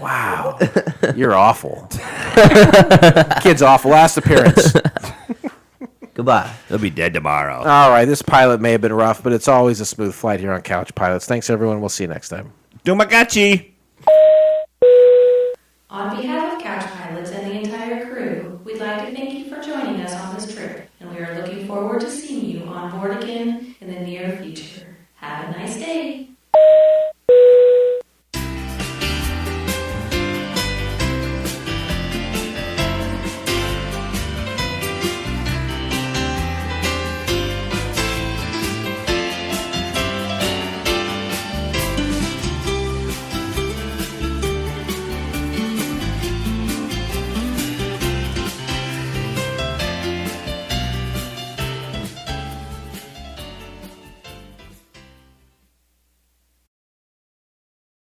Wow, you're awful. Kid's awful. Last appearance. Goodbye. They'll be dead tomorrow. All right, this pilot may have been rough, but it's always a smooth flight here on Couch Pilots. Thanks, everyone. We'll see you next time. Tamagotchi. On behalf of Couch Pilots and the entire crew, we'd like to thank you for joining us on this trip, and we are looking forward to seeing you on board again in the near future. Have a nice day.